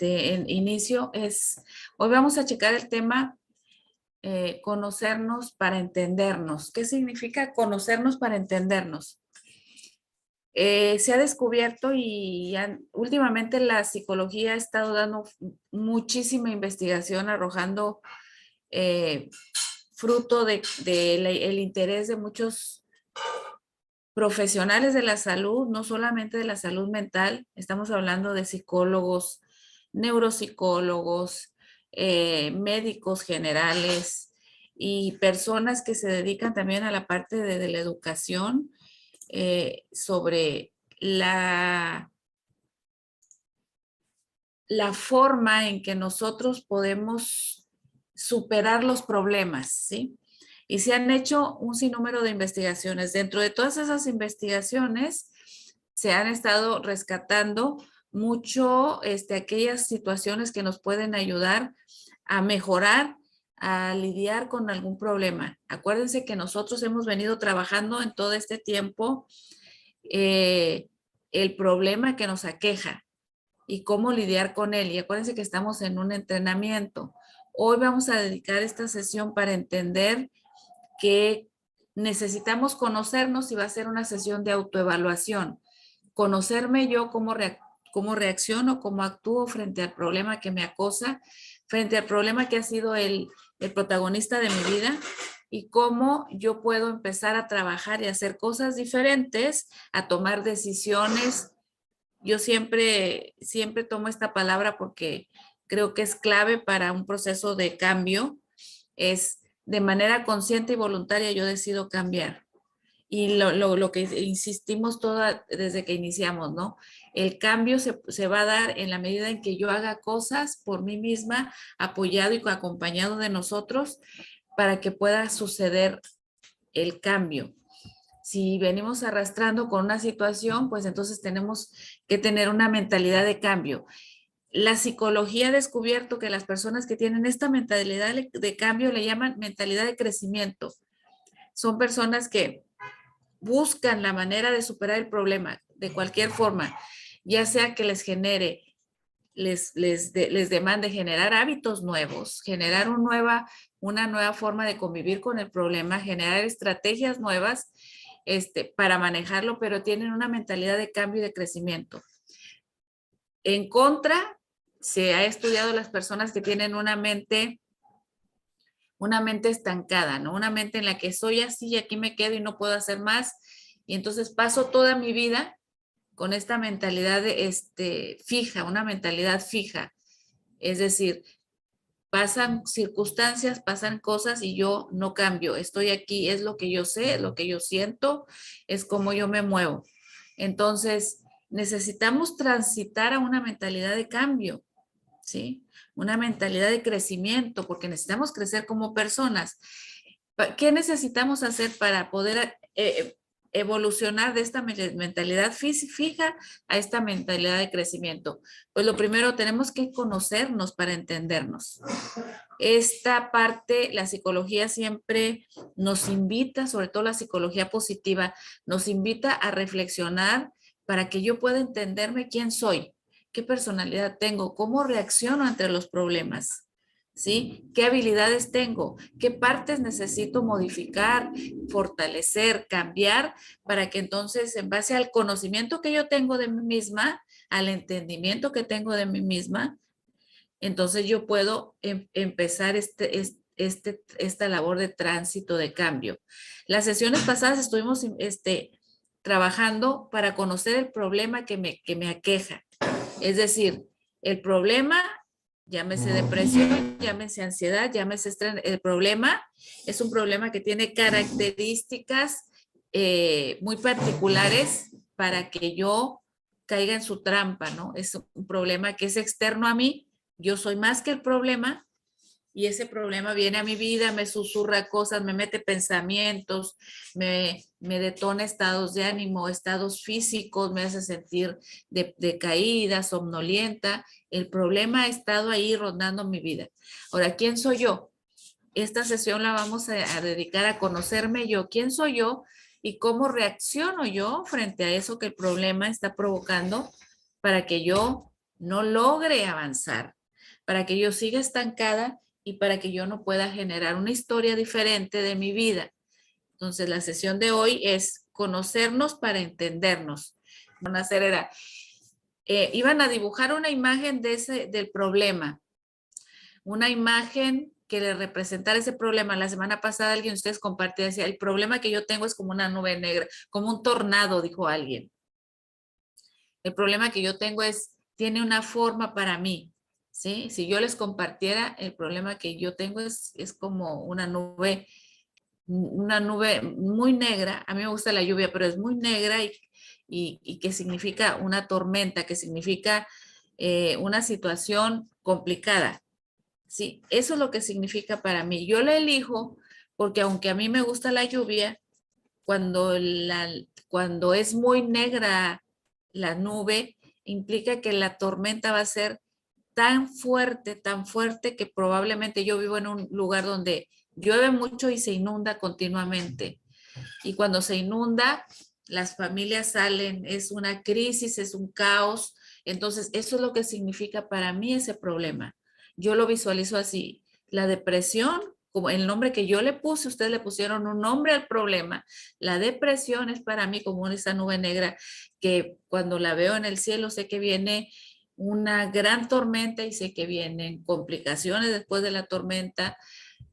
en inicio hoy vamos a checar el tema conocernos para entendernos. ¿Qué significa conocernos para entendernos? Se ha descubierto y últimamente la psicología ha estado dando muchísima investigación, arrojando fruto del interés de muchos profesionales de la salud, no solamente de la salud mental. Estamos hablando de psicólogos, neuropsicólogos, médicos generales y personas que se dedican también a la parte de la educación sobre la forma en que nosotros podemos superar los problemas, ¿sí? Y se han hecho un sinnúmero de investigaciones. Dentro de todas esas investigaciones se han estado rescatando mucho aquellas situaciones que nos pueden ayudar a mejorar, a lidiar con algún problema. Acuérdense que nosotros hemos venido trabajando en todo este tiempo el problema que nos aqueja y cómo lidiar con él. Y acuérdense que estamos en un entrenamiento. Hoy vamos a dedicar esta sesión para entender que necesitamos conocernos y va a ser una sesión de autoevaluación. Conocerme yo, cómo reacciono, cómo actúo frente al problema que me acosa, frente al problema que ha sido el protagonista de mi vida, y cómo yo puedo empezar a trabajar y hacer cosas diferentes, a tomar decisiones. Yo siempre tomo esta palabra porque creo que es clave para un proceso de cambio. Es de manera consciente y voluntaria yo decido cambiar. Y lo que insistimos desde que iniciamos, ¿no? El cambio se va a dar en la medida en que yo haga cosas por mí misma, apoyado y acompañado de nosotros, para que pueda suceder el cambio. Si venimos arrastrando con una situación, pues entonces tenemos que tener una mentalidad de cambio. La psicología ha descubierto que las personas que tienen esta mentalidad de cambio le llaman mentalidad de crecimiento. Son personas que buscan la manera de superar el problema de cualquier forma, ya sea que les genere, les demande generar hábitos nuevos, generar una nueva forma de convivir con el problema, generar estrategias nuevas para manejarlo, pero tienen una mentalidad de cambio y de crecimiento. En contra, se ha estudiado las personas que tienen una mente estancada, ¿no? Una mente en la que soy así y aquí me quedo y no puedo hacer más. Y entonces paso toda mi vida con esta mentalidad fija, una mentalidad fija. Es decir, pasan circunstancias, pasan cosas y yo no cambio. Estoy aquí, es lo que yo sé, es lo que yo siento, es como yo me muevo. Entonces, necesitamos transitar a una mentalidad de cambio, ¿sí? Una mentalidad de crecimiento, porque necesitamos crecer como personas. ¿Qué necesitamos hacer para poder evolucionar de esta mentalidad fija a esta mentalidad de crecimiento? Pues lo primero, tenemos que conocernos para entendernos. Esta parte, la psicología siempre nos invita, sobre todo la psicología positiva, nos invita a reflexionar para que yo pueda entenderme quién soy, qué personalidad tengo, cómo reacciono ante los problemas, ¿sí? ¿Qué habilidades tengo? ¿Qué partes necesito modificar, fortalecer, cambiar para que entonces, en base al conocimiento que yo tengo de mí misma, al entendimiento que tengo de mí misma, entonces yo puedo empezar esta labor de tránsito, de cambio? Las sesiones pasadas estuvimos trabajando para conocer el problema que me aqueja. Es decir, el problema, llámese depresión, llámese ansiedad, llámese estrés, el problema es un problema que tiene características muy particulares para que yo caiga en su trampa, ¿no? Es un problema que es externo a mí, yo soy más que el problema, y ese problema viene a mi vida, me susurra cosas, me mete pensamientos, me detona estados de ánimo, estados físicos, me hace sentir decaída, somnolienta. El problema ha estado ahí rondando mi vida. Ahora, ¿quién soy yo? Esta sesión la vamos a dedicar a conocerme yo. ¿Quién soy yo? Y cómo reacciono yo frente a eso que el problema está provocando para que yo no logre avanzar, para que yo siga estancada y para que yo no pueda generar una historia diferente de mi vida. Entonces, la sesión de hoy es conocernos para entendernos. Van a hacer era, iban a dibujar una imagen del problema, una imagen que le representara ese problema. La semana pasada alguien de ustedes compartía, decía, el problema que yo tengo es como una nube negra, como un tornado, dijo alguien. El problema que yo tengo tiene una forma para mí, ¿sí? Si yo les compartiera, el problema que yo tengo es como una nube muy negra. A mí me gusta la lluvia, pero es muy negra y que significa una tormenta, que significa una situación complicada. Sí, eso es lo que significa para mí. Yo la elijo porque aunque a mí me gusta la lluvia, cuando es muy negra la nube, implica que la tormenta va a ser tan fuerte que probablemente yo vivo en un lugar donde llueve mucho y se inunda continuamente. Y cuando se inunda, las familias salen, es una crisis, es un caos. Entonces, eso es lo que significa para mí ese problema. Yo lo visualizo así. La depresión, como el nombre que yo le puse, ustedes le pusieron un nombre al problema. La depresión es para mí como esa nube negra que cuando la veo en el cielo sé que viene una gran tormenta y sé que vienen complicaciones después de la tormenta.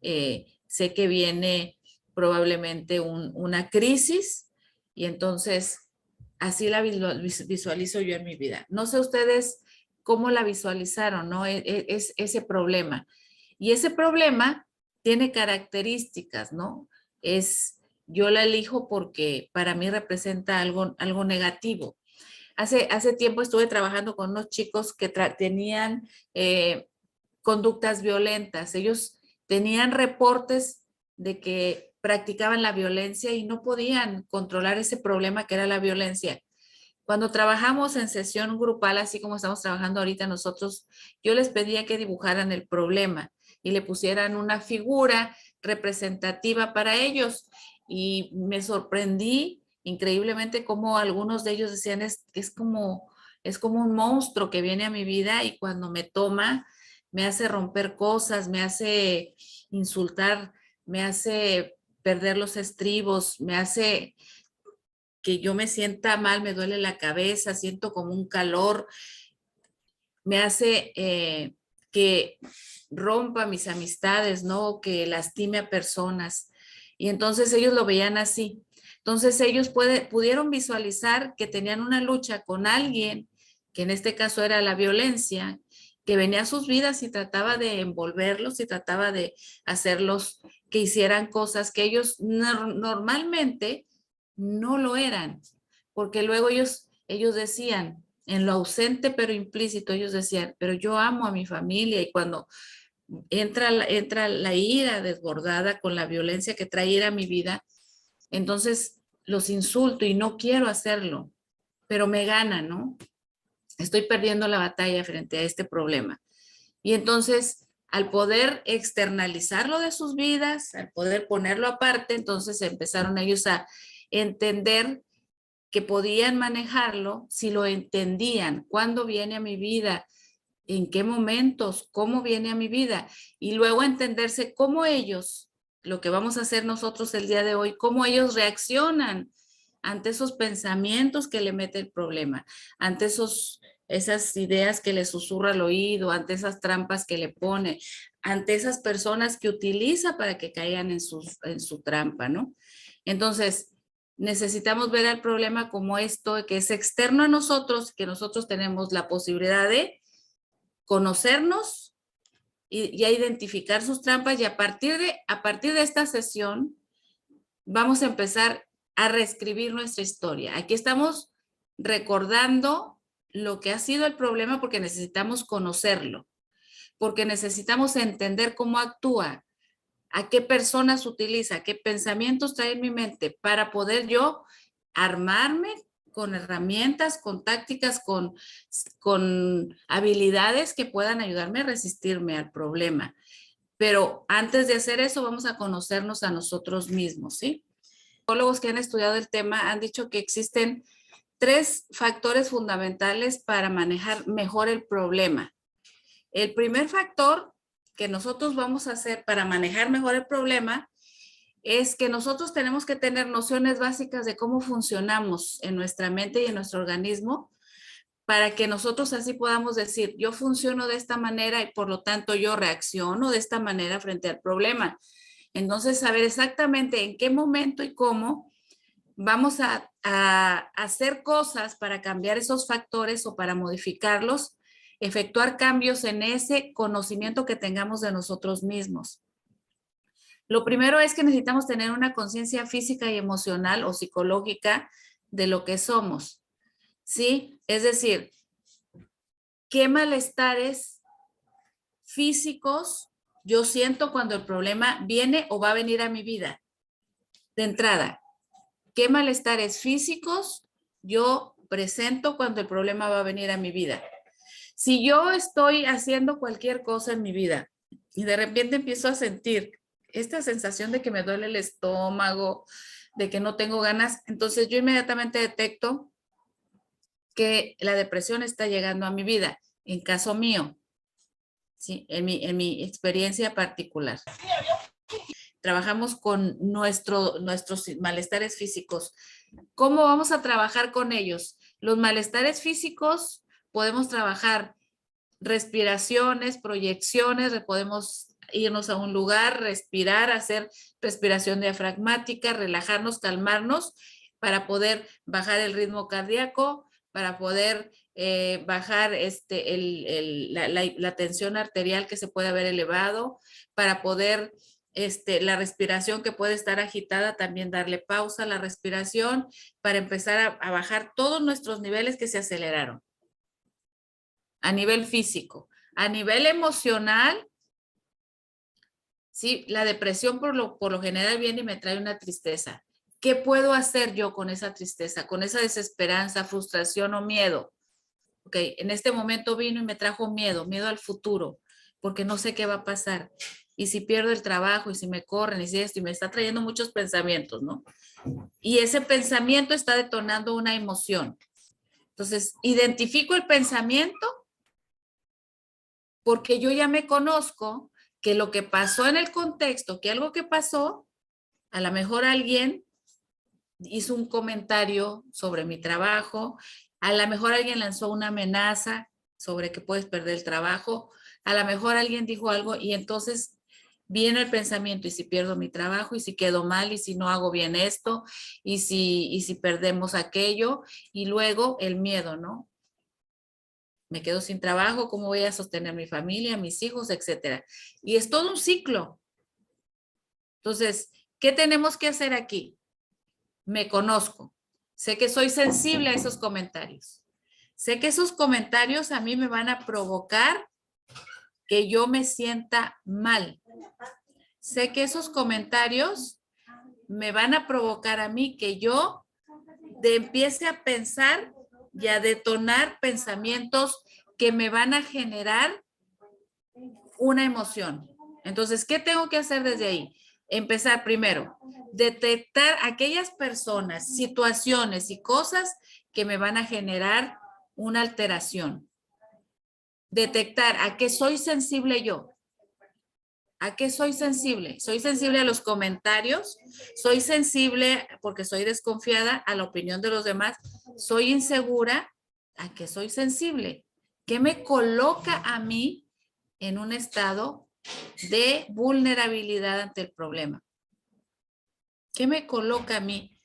Sé que viene probablemente una crisis y entonces así la visualizo yo en mi vida. No sé ustedes cómo la visualizaron, ¿no? Es ese problema. Y ese problema tiene características, ¿no? Yo la elijo porque para mí representa algo negativo. Hace tiempo estuve trabajando con unos chicos que tenían conductas violentas. Ellos tenían reportes de que practicaban la violencia y no podían controlar ese problema que era la violencia. Cuando trabajamos en sesión grupal, así como estamos trabajando ahorita nosotros, yo les pedía que dibujaran el problema y le pusieran una figura representativa para ellos. Y me sorprendí increíblemente cómo algunos de ellos decían, es como un monstruo que viene a mi vida y cuando me toma, me hace romper cosas, me hace insultar, me hace perder los estribos, me hace que yo me sienta mal, me duele la cabeza, siento como un calor, me hace que rompa mis amistades, ¿no? Que lastime a personas. Y entonces ellos lo veían así. Entonces ellos pudieron visualizar que tenían una lucha con alguien, que en este caso era la violencia, que venía a sus vidas y trataba de envolverlos y trataba de hacerlos que hicieran cosas que ellos normalmente no lo eran, porque luego ellos decían, en lo ausente pero implícito, ellos decían, pero yo amo a mi familia y cuando entra la ira desbordada con la violencia que trae ira a mi vida, entonces los insulto y no quiero hacerlo, pero me gana, ¿no? Estoy perdiendo la batalla frente a este problema. Y entonces, al poder externalizarlo de sus vidas, al poder ponerlo aparte, entonces empezaron ellos a entender que podían manejarlo si lo entendían, cuándo viene a mi vida, en qué momentos, cómo viene a mi vida, y luego entenderse cómo ellos, lo que vamos a hacer nosotros el día de hoy, cómo ellos reaccionan ante esos pensamientos que le mete el problema, ante esas ideas que le susurra al oído, ante esas trampas que le pone, ante esas personas que utiliza para que caigan en su trampa, ¿no? Entonces, necesitamos ver el problema como esto que es externo a nosotros, que nosotros tenemos la posibilidad de conocernos y a identificar sus trampas y a partir de esta sesión vamos a empezar a reescribir nuestra historia. Aquí estamos recordando lo que ha sido el problema porque necesitamos conocerlo, porque necesitamos entender cómo actúa, a qué personas utiliza, qué pensamientos trae en mi mente para poder yo armarme con herramientas, con tácticas, con habilidades que puedan ayudarme a resistirme al problema. Pero antes de hacer eso, vamos a conocernos a nosotros mismos, ¿sí? Psicólogos que han estudiado el tema han dicho que existen tres factores fundamentales para manejar mejor el problema. El primer factor que nosotros vamos a hacer para manejar mejor el problema es que nosotros tenemos que tener nociones básicas de cómo funcionamos en nuestra mente y en nuestro organismo para que nosotros así podamos decir, yo funciono de esta manera y por lo tanto yo reacciono de esta manera frente al problema. Entonces, saber exactamente en qué momento y cómo vamos a hacer cosas para cambiar esos factores o para modificarlos, efectuar cambios en ese conocimiento que tengamos de nosotros mismos. Lo primero es que necesitamos tener una conciencia física y emocional o psicológica de lo que somos, ¿sí? Es decir, ¿qué malestares físicos yo siento cuando el problema viene o va a venir a mi vida? De entrada, ¿qué malestares físicos yo presento cuando el problema va a venir a mi vida? Si yo estoy haciendo cualquier cosa en mi vida y de repente empiezo a sentir esta sensación de que me duele el estómago, de que no tengo ganas, entonces yo inmediatamente detecto que la depresión está llegando a mi vida, en caso mío, ¿sí? En mi experiencia particular. Trabajamos con nuestros malestares físicos. ¿Cómo vamos a trabajar con ellos? Los malestares físicos podemos trabajar respiraciones, proyecciones, podemos irnos a un lugar, respirar, hacer respiración diafragmática, relajarnos, calmarnos para poder bajar el ritmo cardíaco, para poder bajar la tensión arterial que se puede haber elevado, para poder la respiración que puede estar agitada, también darle pausa a la respiración para empezar a bajar todos nuestros niveles que se aceleraron a nivel físico. A nivel emocional, sí, la depresión por lo general viene y me trae una tristeza. ¿Qué puedo hacer yo con esa tristeza, con esa desesperanza, frustración o miedo? Ok, en este momento vino y me trajo miedo, miedo al futuro, porque no sé qué va a pasar. Y si pierdo el trabajo, y si me corren, y si esto, y me está trayendo muchos pensamientos, ¿no? Y ese pensamiento está detonando una emoción. Entonces, identifico el pensamiento porque yo ya me conozco que lo que pasó en el contexto, que algo que pasó, a lo mejor alguien hizo un comentario sobre mi trabajo, a lo mejor alguien lanzó una amenaza sobre que puedes perder el trabajo, a lo mejor alguien dijo algo y entonces viene el pensamiento, y si pierdo mi trabajo, y si quedo mal, y si no hago bien esto, y si perdemos aquello, y luego el miedo, ¿no? Me quedo sin trabajo, ¿cómo voy a sostener mi familia, mis hijos, etcétera? Y es todo un ciclo. Entonces, ¿qué tenemos que hacer aquí? Me conozco. Sé que soy sensible a esos comentarios. Sé que esos comentarios a mí me van a provocar que yo me sienta mal. Sé que esos comentarios me van a provocar a mí que yo empiece a pensar y a detonar pensamientos que me van a generar una emoción. Entonces, ¿qué tengo que hacer desde ahí? Empezar primero, detectar aquellas personas, situaciones y cosas que me van a generar una alteración. Detectar a qué soy sensible yo. ¿A qué soy sensible? Soy sensible a los comentarios, soy sensible porque soy desconfiada a la opinión de los demás, soy insegura, ¿a qué soy sensible? ¿Qué me coloca a mí en un estado de vulnerabilidad ante el problema? ¿Qué me coloca a mí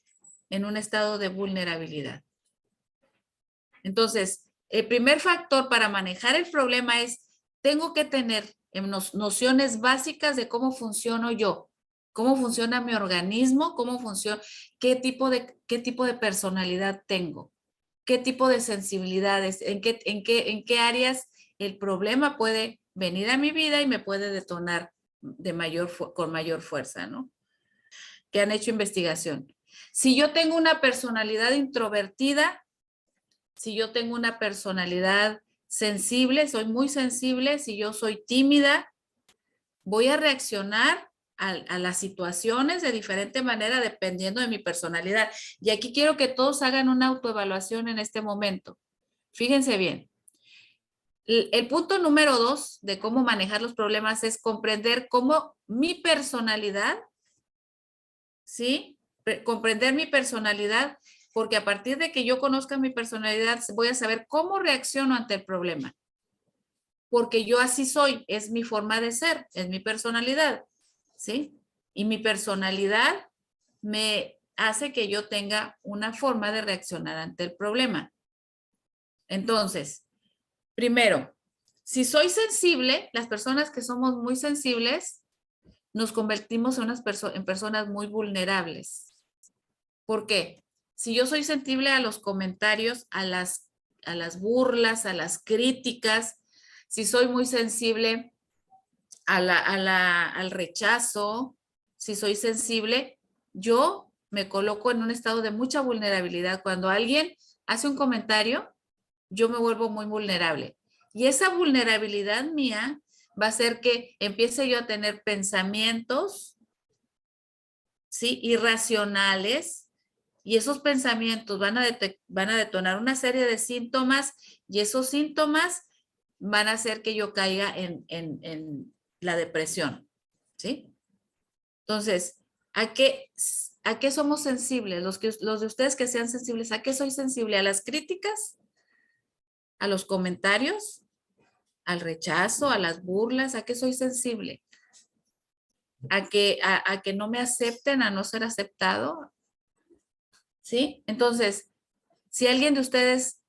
en un estado de vulnerabilidad? Entonces, el primer factor para manejar el problema es, tengo que tener nociones básicas de cómo funciono yo, cómo funciona mi organismo, cómo funciona, qué tipo de personalidad tengo, qué tipo de sensibilidades, en qué áreas el problema puede venir a mi vida y me puede detonar con mayor fuerza, ¿no? Que han hecho investigación. Si yo tengo una personalidad introvertida, si yo tengo una personalidad sensible, soy muy sensible, si yo soy tímida, voy a reaccionar a las situaciones de diferente manera dependiendo de mi personalidad. Y aquí quiero que todos hagan una autoevaluación en este momento. Fíjense bien. El punto número 2 de cómo manejar los problemas es comprender cómo mi personalidad, ¿sí? Comprender mi personalidad, porque a partir de que yo conozca mi personalidad, voy a saber cómo reacciono ante el problema. Porque yo así soy, es mi forma de ser, es mi personalidad, ¿sí? Y mi personalidad me hace que yo tenga una forma de reaccionar ante el problema. Entonces, primero, si soy sensible, las personas que somos muy sensibles, nos convertimos en personas muy vulnerables. ¿Por qué? Si yo soy sensible a los comentarios, a las burlas, a las críticas, si soy muy sensible al rechazo, si soy sensible, yo me coloco en un estado de mucha vulnerabilidad. Cuando alguien hace un comentario, yo me vuelvo muy vulnerable. Y esa vulnerabilidad mía va a hacer que empiece yo a tener pensamientos, ¿sí? Irracionales, y esos pensamientos van a detonar una serie de síntomas, y esos síntomas van a hacer que yo caiga en la depresión, ¿sí? Entonces, ¿a qué somos sensibles? Los de ustedes que sean sensibles, ¿a qué soy sensible? ¿A las críticas? ¿A los comentarios? ¿Al rechazo? ¿A las burlas? ¿A qué soy sensible? ¿A que no me acepten, a no ser aceptado? ¿Sí? Entonces, si alguien de ustedes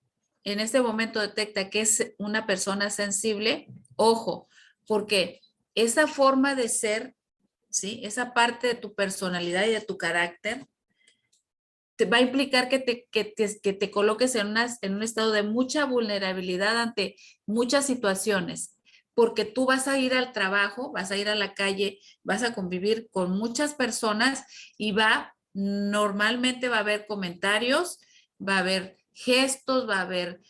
en este momento detecta que es una persona sensible, ojo, porque esa forma de ser, ¿sí? Esa parte de tu personalidad y de tu carácter te va a implicar que te coloques en un estado de mucha vulnerabilidad ante muchas situaciones, porque tú vas a ir al trabajo, vas a ir a la calle, vas a convivir con muchas personas y normalmente va a haber comentarios, va a haber gestos, va a haber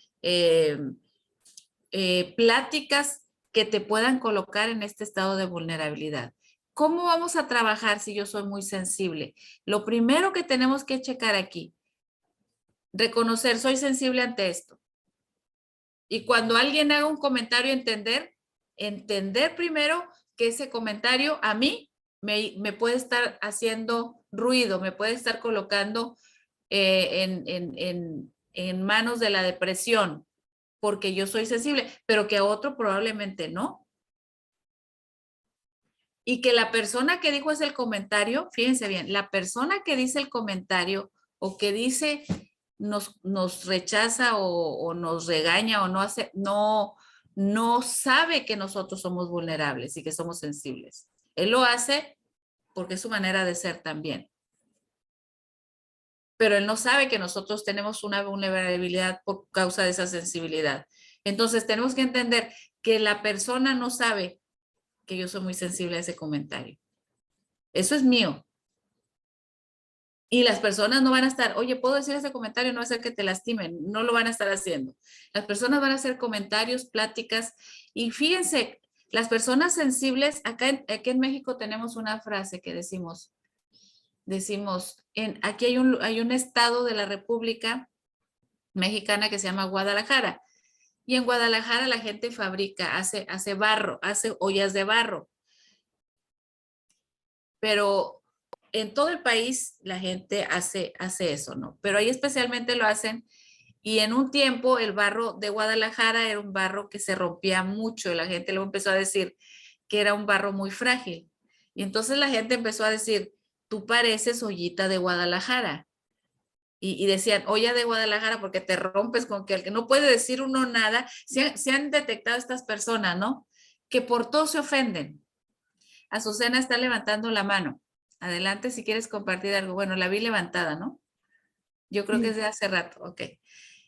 pláticas que te puedan colocar en este estado de vulnerabilidad. ¿Cómo vamos a trabajar si yo soy muy sensible? Lo primero que tenemos que checar aquí, reconocer, soy sensible ante esto. Y cuando alguien haga un comentario, entender primero que ese comentario a mí me puede estar haciendo ruido, me puede estar colocando en manos de la depresión, porque yo soy sensible, pero que a otro probablemente no. Y que la persona que dijo ese comentario, fíjense bien, la persona que dice el comentario o que dice nos rechaza o nos regaña o no sabe que nosotros somos vulnerables y que somos sensibles. Él lo hace porque es su manera de ser también. Pero él no sabe que nosotros tenemos una vulnerabilidad por causa de esa sensibilidad. Entonces tenemos que entender que la persona no sabe que yo soy muy sensible a ese comentario. Eso es mío. Y las personas no van a estar, oye, ¿puedo decir ese comentario? No va a ser que te lastimen. No lo van a estar haciendo. Las personas van a hacer comentarios, pláticas. Y fíjense, las personas sensibles, acá en México tenemos una frase que decimos, aquí hay un estado de la República Mexicana que se llama Guadalajara. Y en Guadalajara la gente fabrica, hace barro, hace ollas de barro. Pero en todo el país la gente hace eso, ¿no? Pero ahí especialmente lo hacen. Y en un tiempo el barro de Guadalajara era un barro que se rompía mucho y la gente luego empezó a decir que era un barro muy frágil. Y entonces la gente empezó a decir, tú pareces ollita de Guadalajara. Y decían, olla de Guadalajara porque te rompes con que el que no puede decir uno nada. Se han detectado estas personas, ¿no? Que por todo se ofenden. Azucena está levantando la mano. Adelante si quieres compartir algo. Bueno, la vi levantada, ¿no? Yo creo que es de hace rato. Ok.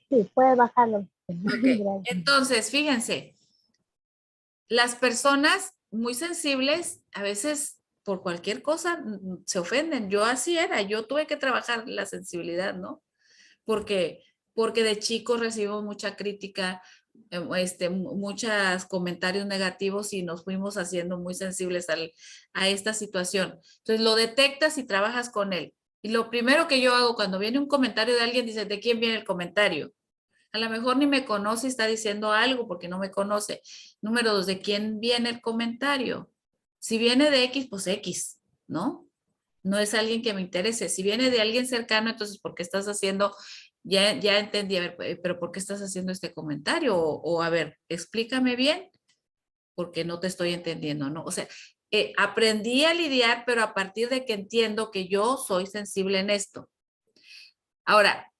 Sí, puede bajarlo. Ok. Entonces, fíjense, las personas muy sensibles a veces por cualquier cosa se ofenden. Yo así era, yo tuve que trabajar la sensibilidad, ¿no? Porque de chicos recibimos mucha crítica, muchos comentarios negativos y nos fuimos haciendo muy sensibles a esta situación. Entonces lo detectas y trabajas con él. Y lo primero que yo hago cuando viene un comentario de alguien, dice, ¿de quién viene el comentario? A lo mejor ni me conoce y está diciendo algo porque no me conoce. Número 2, ¿de quién viene el comentario? Si viene de X, pues X, ¿no? No es alguien que me interese. Si viene de alguien cercano, entonces, ¿por qué estás haciendo? Ya entendí, a ver, pero ¿por qué estás haciendo este comentario? O a ver, explícame bien, porque no te estoy entendiendo, ¿no? O sea, aprendí a lidiar, pero a partir de que entiendo que yo soy sensible en esto. Ahora,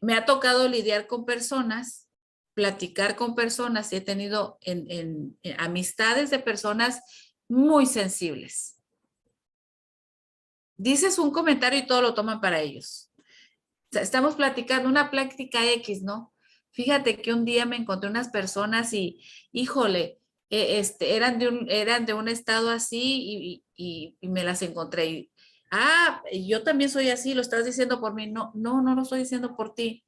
me ha tocado lidiar con personas, platicar con personas, y he tenido en amistades de personas muy sensibles. Dices un comentario y todo lo toman para ellos. O sea, estamos platicando una plática X, ¿no? Fíjate que un día me encontré unas personas y, híjole, eran de un estado así y me las encontré. Yo también soy así, lo estás diciendo por mí. No, no, no lo estoy diciendo por ti.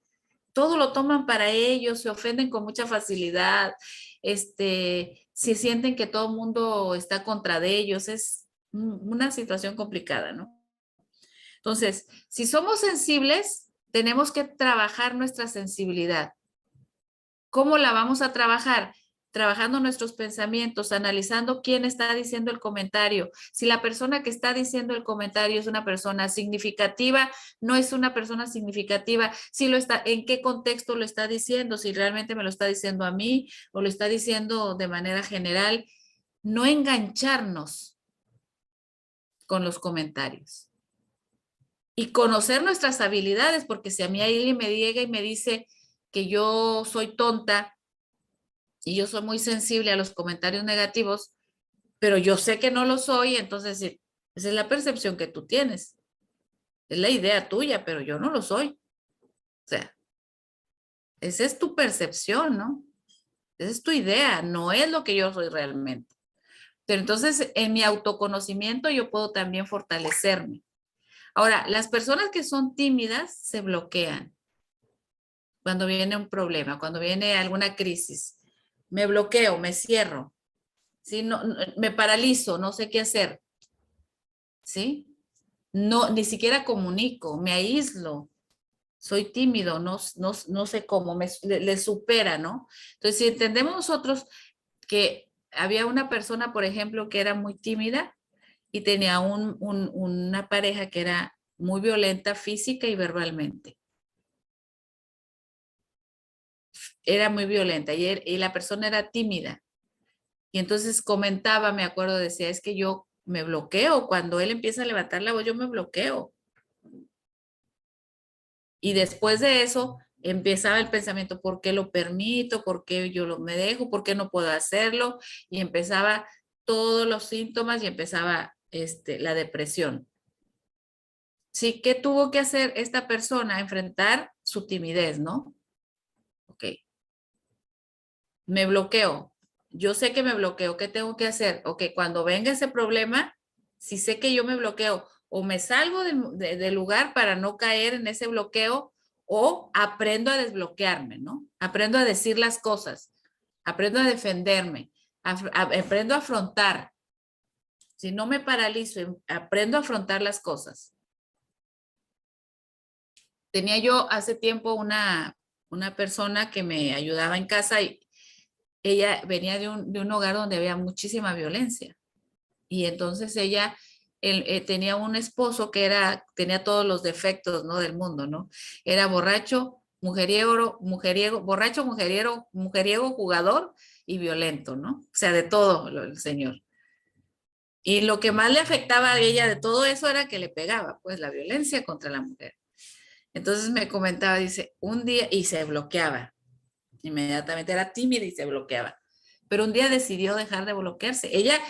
Todo lo toman para ellos, se ofenden con mucha facilidad, se sienten que todo el mundo está contra de ellos. Es una situación complicada, ¿no? Entonces, si somos sensibles, tenemos que trabajar nuestra sensibilidad. ¿Cómo la vamos a trabajar? Trabajando nuestros pensamientos, analizando quién está diciendo el comentario. Si la persona que está diciendo el comentario es una persona significativa, no es una persona significativa, si lo está, en qué contexto lo está diciendo, si realmente me lo está diciendo a mí o lo está diciendo de manera general. No engancharnos con los comentarios. Y conocer nuestras habilidades, porque si a mí alguien me llega y me dice que yo soy tonta y yo soy muy sensible a los comentarios negativos, pero yo sé que no lo soy, entonces esa es la percepción que tú tienes. Es la idea tuya, pero yo no lo soy. O sea, esa es tu percepción, ¿no? Esa es tu idea, no es lo que yo soy realmente. Pero entonces, en mi autoconocimiento yo puedo también fortalecerme. Ahora, las personas que son tímidas se bloquean cuando viene un problema, cuando viene alguna crisis. Me bloqueo, me cierro, ¿sí? No, me paralizo, no sé qué hacer, ¿sí? No, ni siquiera comunico, me aíslo, soy tímido, no sé cómo, le supera, ¿no? Entonces, si entendemos nosotros que había una persona, por ejemplo, que era muy tímida y tenía una pareja que era muy violenta física y verbalmente. Era muy violenta y la persona era tímida. Y entonces comentaba, me acuerdo, decía, es que yo me bloqueo, cuando él empieza a levantar la voz, yo me bloqueo. Y después de eso empezaba el pensamiento, ¿por qué lo permito? ¿Por qué yo me dejo? ¿Por qué no puedo hacerlo? Y empezaba todos los síntomas y empezaba la depresión. Sí, ¿qué tuvo que hacer esta persona? Enfrentar su timidez, ¿no? Ok, me bloqueo. Yo sé que me bloqueo. ¿Qué tengo que hacer? Ok, cuando venga ese problema, si sé que yo me bloqueo, o me salgo del lugar para no caer en ese bloqueo, o aprendo a desbloquearme, ¿no? Aprendo a decir las cosas, aprendo a defenderme, aprendo a afrontar. Si no me paralizo, aprendo a afrontar las cosas. Tenía yo hace tiempo una persona que me ayudaba en casa y ella venía de un hogar donde había muchísima violencia. Y entonces ella tenía un esposo que tenía todos los defectos, ¿no? Del mundo, ¿no? Era borracho, mujeriego, borracho, mujeriego, jugador y violento, ¿no? O sea, de todo el señor. Y lo que más le afectaba a ella de todo eso era que le pegaba, pues, la violencia contra la mujer. Entonces me comentaba, dice, un día, y se bloqueaba. Inmediatamente era tímida y se bloqueaba. Pero un día decidió dejar de bloquearse. Ella,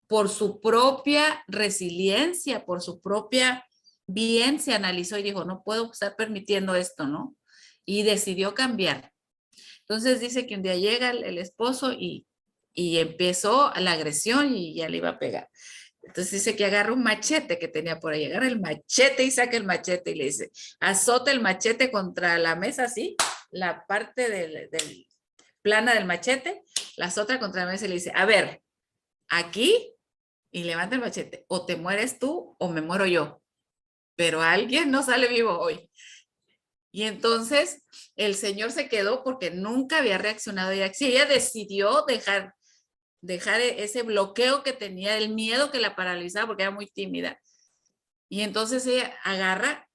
por su propia resiliencia, por su propia bien, se analizó y dijo, no puedo estar permitiendo esto, ¿no? Y decidió cambiar. Entonces dice que un día llega el esposo y empezó la agresión y ya le iba a pegar. Entonces dice que agarra un machete que tenía por ahí, agarra el machete y saca el machete y le dice, azota el machete contra la mesa así, la parte plana del machete, las otras contra la mesa y le dice, a ver, aquí, y levanta el machete, o te mueres tú o me muero yo, pero alguien no sale vivo hoy. Y entonces el señor se quedó porque nunca había reaccionado y así. Ella decidió dejar ese bloqueo que tenía, el miedo que la paralizaba porque era muy tímida. Y entonces ella agarra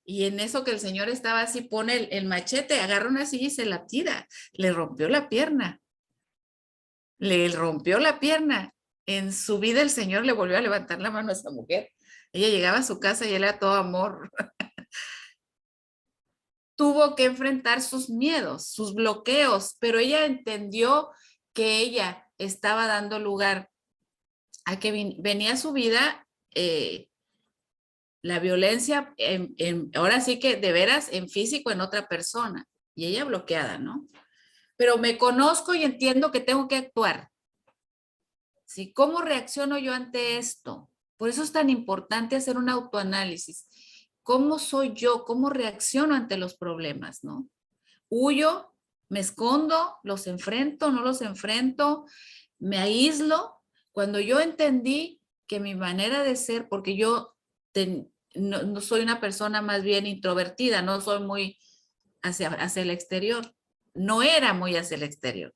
y en eso que el señor estaba así, pone el machete, agarra una silla y se la tira. Le rompió la pierna. Le rompió la pierna. En su vida el señor le volvió a levantar la mano a esa mujer. Ella llegaba a su casa y él era todo amor. Tuvo que enfrentar sus miedos, sus bloqueos, pero ella entendió que ella estaba dando lugar a que venía a su vida la violencia, ahora sí que de veras en físico en otra persona, y ella bloqueada, ¿no? Pero me conozco y entiendo que tengo que actuar. ¿Sí? ¿Cómo reacciono yo ante esto? Por eso es tan importante hacer un autoanálisis. ¿Cómo soy yo? ¿Cómo reacciono ante los problemas, no? ¿Huyo? ¿Me escondo? ¿Los enfrento? ¿No los enfrento? ¿Me aíslo? Cuando yo entendí que mi manera de ser, porque yo no soy una persona más bien introvertida, no soy muy hacia el exterior, no era muy hacia el exterior,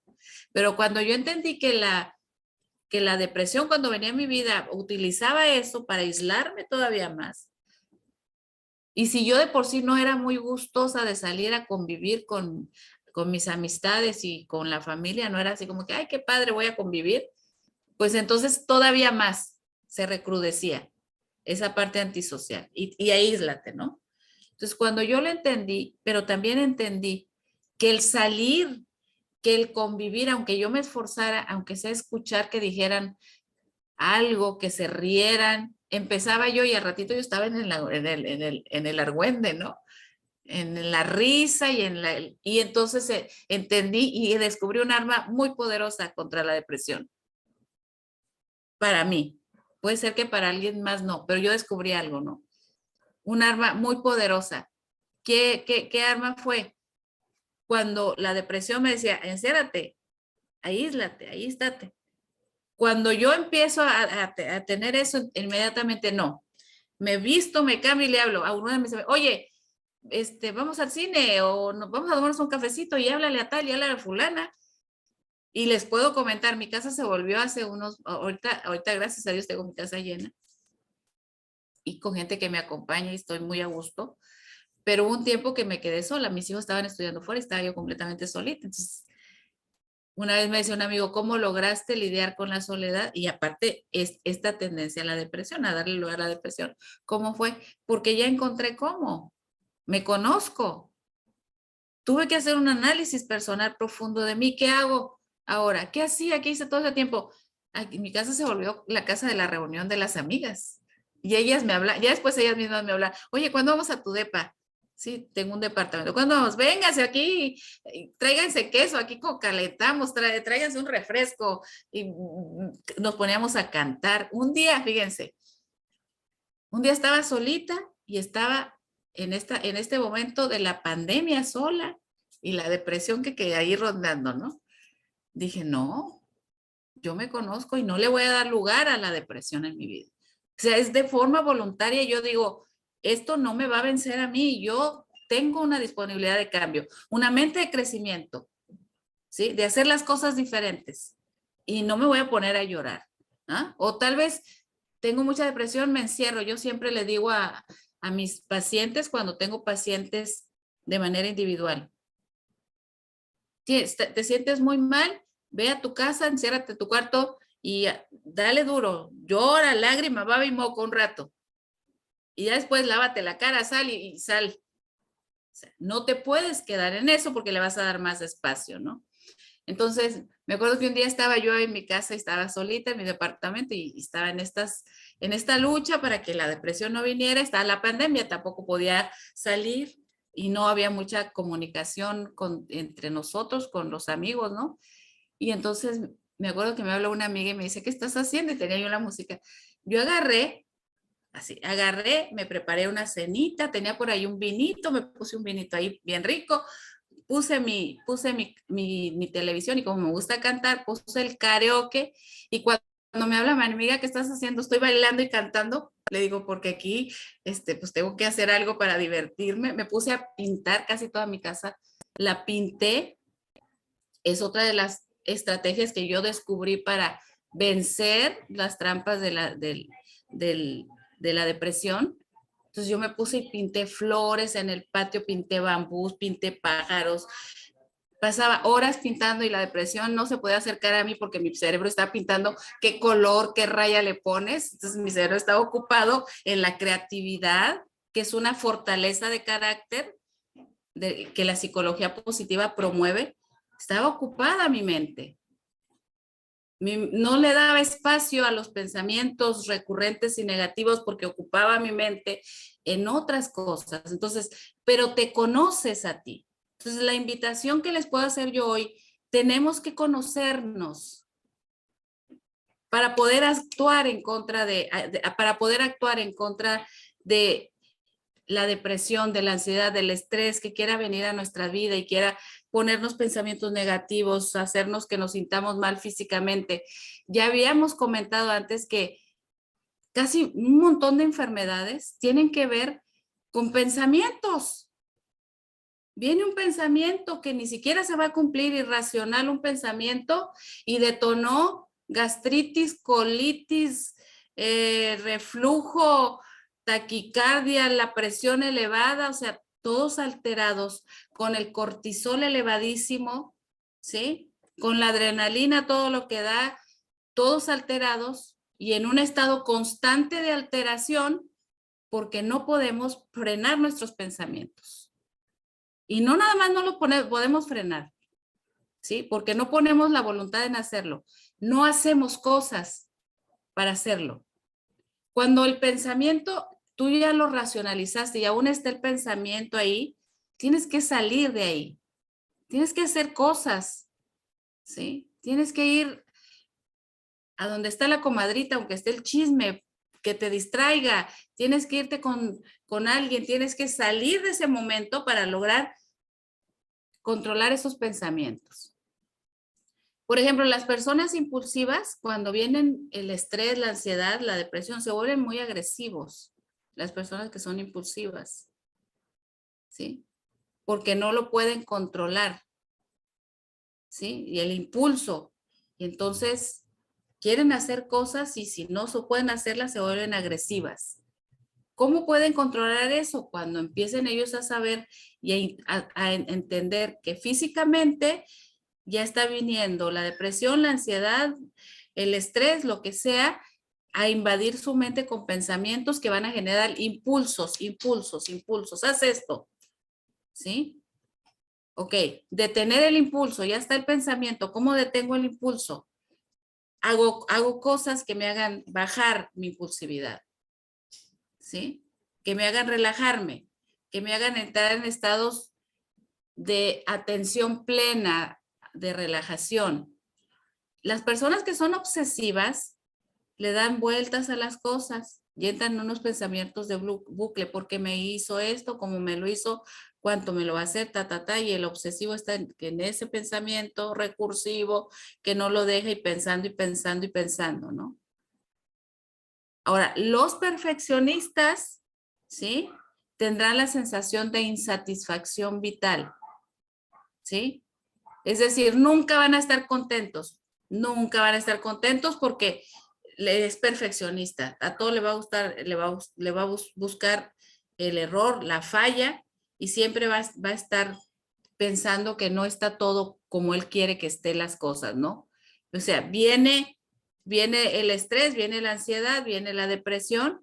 pero cuando yo entendí que la depresión cuando venía en mi vida utilizaba eso para aislarme todavía más, y si yo de por sí no era muy gustosa de salir a convivir con mis amistades y con la familia, no era así como que, ay, qué padre, voy a convivir, pues entonces todavía más se recrudecía esa parte antisocial y aíslate, ¿no? Entonces cuando yo lo entendí, pero también entendí que el salir, que el convivir, aunque yo me esforzara, aunque sea escuchar que dijeran algo, que se rieran, empezaba yo y al ratito yo estaba en el argüende, ¿no? En la risa y entonces entendí y descubrí un arma muy poderosa contra la depresión. Para mí. Puede ser que para alguien más no, pero yo descubrí algo, ¿no? Un arma muy poderosa. ¿Qué arma fue? Cuando la depresión me decía, encérrate, aíslate, ahí estate. Cuando yo empiezo a tener eso, inmediatamente no. Me visto, me cambio y le hablo. A uno de mis amigos, oye, vamos al cine o vamos a tomarnos un cafecito y háblale a tal y háblale a fulana. Y les puedo comentar, mi casa se volvió hace ahorita gracias a Dios tengo mi casa llena y con gente que me acompaña y estoy muy a gusto, pero hubo un tiempo que me quedé sola, mis hijos estaban estudiando fuera y estaba yo completamente solita. Entonces, una vez me decía un amigo, ¿cómo lograste lidiar con la soledad? Y aparte, esta tendencia a la depresión, a darle lugar a la depresión, ¿cómo fue? Porque ya encontré cómo, me conozco. Tuve que hacer un análisis personal profundo de mí. ¿Qué hago ahora? ¿Qué hacía? ¿Qué hice todo ese tiempo? Aquí, mi casa se volvió la casa de la reunión de las amigas. Y ellas me hablan, ya después ellas mismas me hablan, oye, ¿cuándo vamos a tu depa? Sí, tengo un departamento. ¿Cuándo vamos? Vénganse aquí, tráiganse queso, aquí calentamos, tráiganse un refresco. Y nos poníamos a cantar. Un día, fíjense, un día estaba solita y estaba en este momento de la pandemia sola y la depresión que ahí rondando, ¿no? Dije, no, yo me conozco y no le voy a dar lugar a la depresión en mi vida. O sea, es de forma voluntaria. Yo digo, esto no me va a vencer a mí. Yo tengo una disponibilidad de cambio, una mente de crecimiento, ¿sí? De hacer las cosas diferentes y no me voy a poner a llorar. ¿Ah? O tal vez tengo mucha depresión, me encierro. Yo siempre le digo a mis pacientes cuando tengo pacientes de manera individual, te sientes muy mal, ve a tu casa, enciérrate en tu cuarto y dale duro, llora, lágrima, baba y moco un rato. Y ya después lávate la cara, sal y sal. O sea, no te puedes quedar en eso porque le vas a dar más espacio, ¿no? Entonces, me acuerdo que un día estaba yo en mi casa, estaba solita en mi departamento y estaba en esta lucha para que la depresión no viniera. Estaba la pandemia, tampoco podía salir y no había mucha comunicación entre nosotros, con los amigos, ¿no? Y entonces me acuerdo que me habló una amiga y me dice, ¿qué estás haciendo? Y tenía yo la música. Yo agarré, me preparé una cenita, tenía por ahí un vinito, me puse un vinito ahí bien rico, mi televisión y como me gusta cantar, puse el karaoke y cuando me habla mi amiga, ¿qué estás haciendo? Estoy bailando y cantando. Le digo, porque aquí, pues tengo que hacer algo para divertirme. Me puse a pintar casi toda mi casa. La pinté. Es otra de las estrategias que yo descubrí para vencer las trampas de la depresión. Entonces yo me puse y pinté flores en el patio, pinté bambús, pinté pájaros, pasaba horas pintando y la depresión no se podía acercar a mí porque mi cerebro estaba pintando qué color, qué raya le pones. Entonces mi cerebro estaba ocupado en la creatividad, que es una fortaleza de carácter que la psicología positiva promueve. Estaba ocupada mi mente. No le daba espacio a los pensamientos recurrentes y negativos porque ocupaba mi mente en otras cosas. Entonces, pero te conoces a ti. Entonces, la invitación que les puedo hacer yo hoy, tenemos que conocernos para poder actuar en contra para poder actuar en contra de la depresión, de la ansiedad, del estrés que quiera venir a nuestra vida y quiera ponernos pensamientos negativos, hacernos que nos sintamos mal físicamente. Ya habíamos comentado antes que casi un montón de enfermedades tienen que ver con pensamientos. Viene un pensamiento que ni siquiera se va a cumplir, irracional, un pensamiento, y detonó gastritis, colitis, reflujo, taquicardia, la presión elevada, o sea, todos alterados, con el cortisol elevadísimo, ¿sí? Con la adrenalina, todo lo que da, todos alterados y en un estado constante de alteración porque no podemos frenar nuestros pensamientos. Y no nada más no lo podemos frenar, ¿sí? Porque no ponemos la voluntad en hacerlo. No hacemos cosas para hacerlo. Cuando el pensamiento, tú ya lo racionalizaste y aún está el pensamiento ahí, tienes que salir de ahí. Tienes que hacer cosas, ¿sí? Tienes que ir a donde está la comadrita, aunque esté el chisme, que te distraiga. Tienes que irte con alguien, tienes que salir de ese momento para lograr controlar esos pensamientos. Por ejemplo, las personas impulsivas, cuando vienen el estrés, la ansiedad, la depresión, se vuelven muy agresivos. Las personas que son impulsivas, ¿sí? Porque no lo pueden controlar, ¿sí? Y el impulso. Y entonces quieren hacer cosas y si no pueden hacerlas, se vuelven agresivas. ¿Cómo pueden controlar eso? Cuando empiecen ellos a saber y a entender que físicamente ya está viniendo la depresión, la ansiedad, el estrés, lo que sea, a invadir su mente con pensamientos que van a generar impulsos, impulsos, impulsos. Haz esto, ¿sí? Ok, detener el impulso, ya está el pensamiento. ¿Cómo detengo el impulso? Hago cosas que me hagan bajar mi impulsividad, ¿sí? Que me hagan relajarme, que me hagan entrar en estados de atención plena, de relajación. Las personas que son obsesivas le dan vueltas a las cosas y entran en unos pensamientos de bucle, porque me hizo esto, como me lo hizo, cuánto me lo va a hacer, y el obsesivo está en ese pensamiento recursivo que no lo deja y pensando y pensando y pensando, ¿no? Ahora, los perfeccionistas, ¿sí? Tendrán la sensación de insatisfacción vital, ¿sí? Es decir, nunca van a estar contentos, nunca van a estar contentos porque es perfeccionista, a todo le va a gustar, le va a buscar el error, la falla y siempre va a estar pensando que no está todo como él quiere que estén las cosas, ¿no? O sea, viene el estrés, viene la ansiedad, viene la depresión,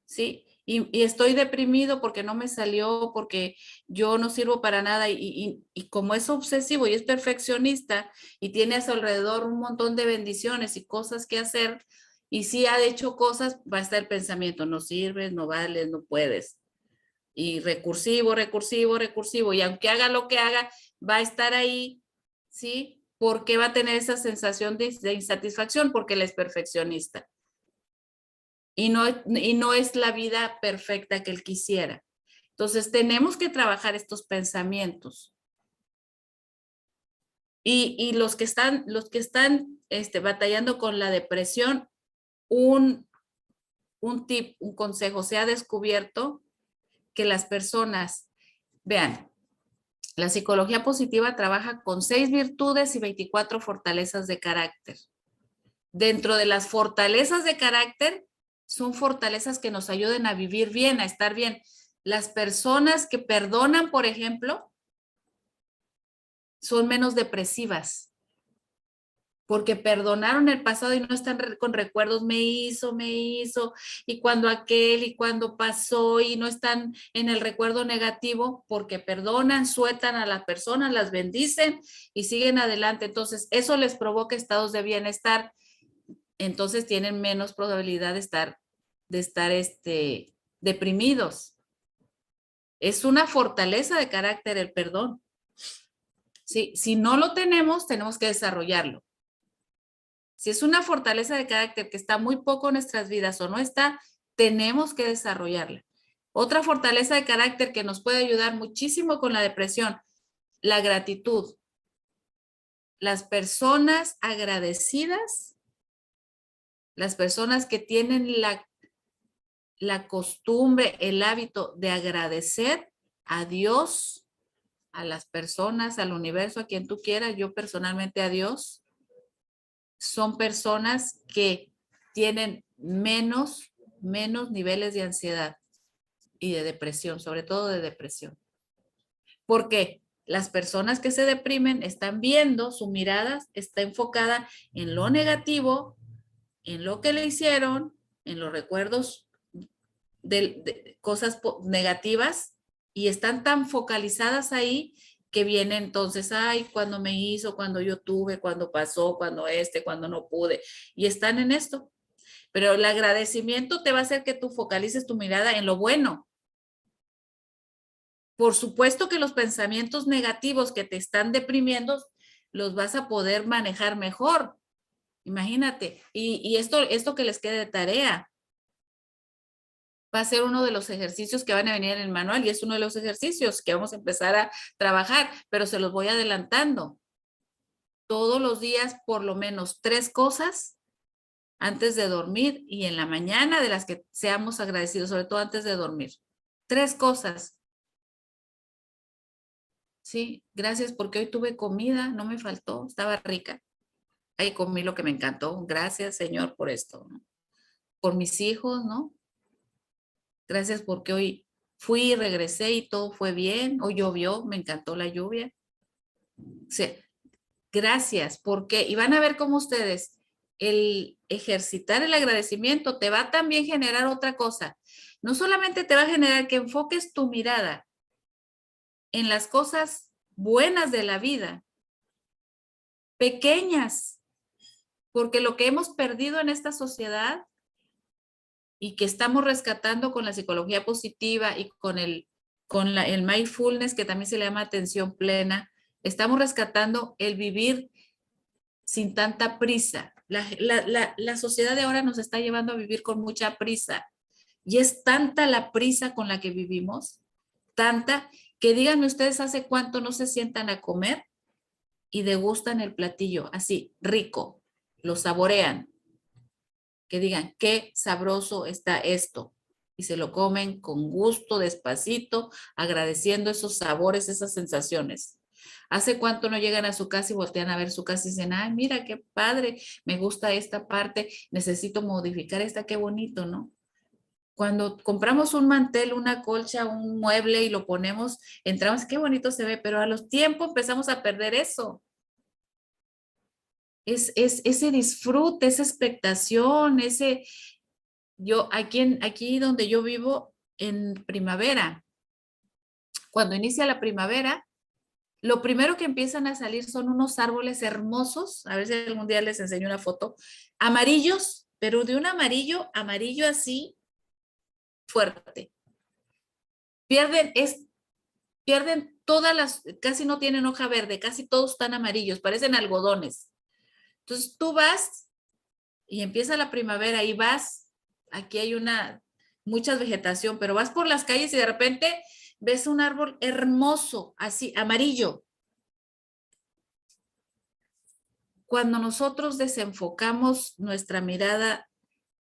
¿sí? Y estoy deprimido porque no me salió, porque yo no sirvo para nada y como es obsesivo y es perfeccionista y tiene a su alrededor un montón de bendiciones y cosas que hacer y si ha hecho cosas, va a estar el pensamiento, no sirves, no vales, no puedes. Y recursivo, recursivo, recursivo. Y aunque haga lo que haga, va a estar ahí, ¿sí? Porque va a tener esa sensación de insatisfacción porque él es perfeccionista. Y no es la vida perfecta que él quisiera. Entonces, tenemos que trabajar estos pensamientos. Y los que están batallando con la depresión, un tip, un consejo, se ha descubierto que las personas, vean, la psicología positiva trabaja con 6 virtudes y 24 fortalezas de carácter. Dentro de las fortalezas de carácter, son fortalezas que nos ayuden a vivir bien, a estar bien. Las personas que perdonan, por ejemplo, son menos depresivas, porque perdonaron el pasado y no están con recuerdos, me hizo, y cuando aquel, y cuando pasó, y no están en el recuerdo negativo, porque perdonan, sueltan a las personas, las bendicen y siguen adelante. Entonces, eso les provoca estados de bienestar. Entonces, tienen menos probabilidad de estar deprimidos. Es una fortaleza de carácter el perdón. Sí, si no lo tenemos, tenemos que desarrollarlo. Si es una fortaleza de carácter que está muy poco en nuestras vidas o no está, tenemos que desarrollarla. Otra fortaleza de carácter que nos puede ayudar muchísimo con la depresión, la gratitud. Las personas agradecidas, las personas que tienen la costumbre, el hábito de agradecer a Dios, a las personas, al universo, a quien tú quieras, yo personalmente a Dios, son personas que tienen menos niveles de ansiedad y de depresión, sobre todo de depresión. ¿Por qué? Las personas que se deprimen están viendo, su mirada está enfocada en lo negativo, en lo que le hicieron, en los recuerdos de cosas negativas, y están tan focalizadas ahí que viene entonces, ay, cuando me hizo, cuando yo tuve, cuando pasó, cuando no pude, y están en esto. Pero el agradecimiento te va a hacer que tú focalices tu mirada en lo bueno. Por supuesto que los pensamientos negativos que te están deprimiendo los vas a poder manejar mejor. Imagínate. Y esto que les quede de tarea va a ser uno de los ejercicios que van a venir en el manual, y es uno de los ejercicios que vamos a empezar a trabajar, pero se los voy adelantando. Todos los días, por lo menos 3 cosas antes de dormir y en la mañana de las que seamos agradecidos, sobre todo antes de dormir. 3 cosas. Sí, gracias porque hoy tuve comida, no me faltó, estaba rica. Ahí comí lo que me encantó. Gracias, Señor, por esto, ¿no? Por mis hijos, ¿no? Gracias porque hoy fui y regresé y todo fue bien. Hoy llovió, me encantó la lluvia. O sea, gracias, porque, y van a ver cómo ustedes, el ejercitar el agradecimiento te va a también generar otra cosa. No solamente te va a generar que enfoques tu mirada en las cosas buenas de la vida, pequeñas, porque lo que hemos perdido en esta sociedad y que estamos rescatando con la psicología positiva y con el mindfulness, que también se le llama atención plena, estamos rescatando el vivir sin tanta prisa. La sociedad de ahora nos está llevando a vivir con mucha prisa, y es tanta la prisa con la que vivimos, tanta, que díganme ustedes hace cuánto no se sientan a comer y degustan el platillo, así, rico, lo saborean, que digan, qué sabroso está esto, y se lo comen con gusto, despacito, agradeciendo esos sabores, esas sensaciones. ¿Hace cuánto no llegan a su casa y voltean a ver su casa y dicen, ay, mira qué padre, me gusta esta parte, necesito modificar esta, qué bonito, ¿no? Cuando compramos un mantel, una colcha, un mueble y lo ponemos, entramos, qué bonito se ve, pero a los tiempos empezamos a perder eso. Es ese disfrute, esa expectación, yo aquí donde yo vivo en primavera, cuando inicia la primavera, lo primero que empiezan a salir son unos árboles hermosos, a ver si algún día les enseño una foto, amarillos, pero de un amarillo así fuerte. Pierden casi no tienen hoja verde, casi todos están amarillos, parecen algodones. Entonces tú vas y empieza la primavera y vas, aquí hay mucha vegetación, pero vas por las calles y de repente ves un árbol hermoso, así, amarillo. cuando nosotros desenfocamos nuestra mirada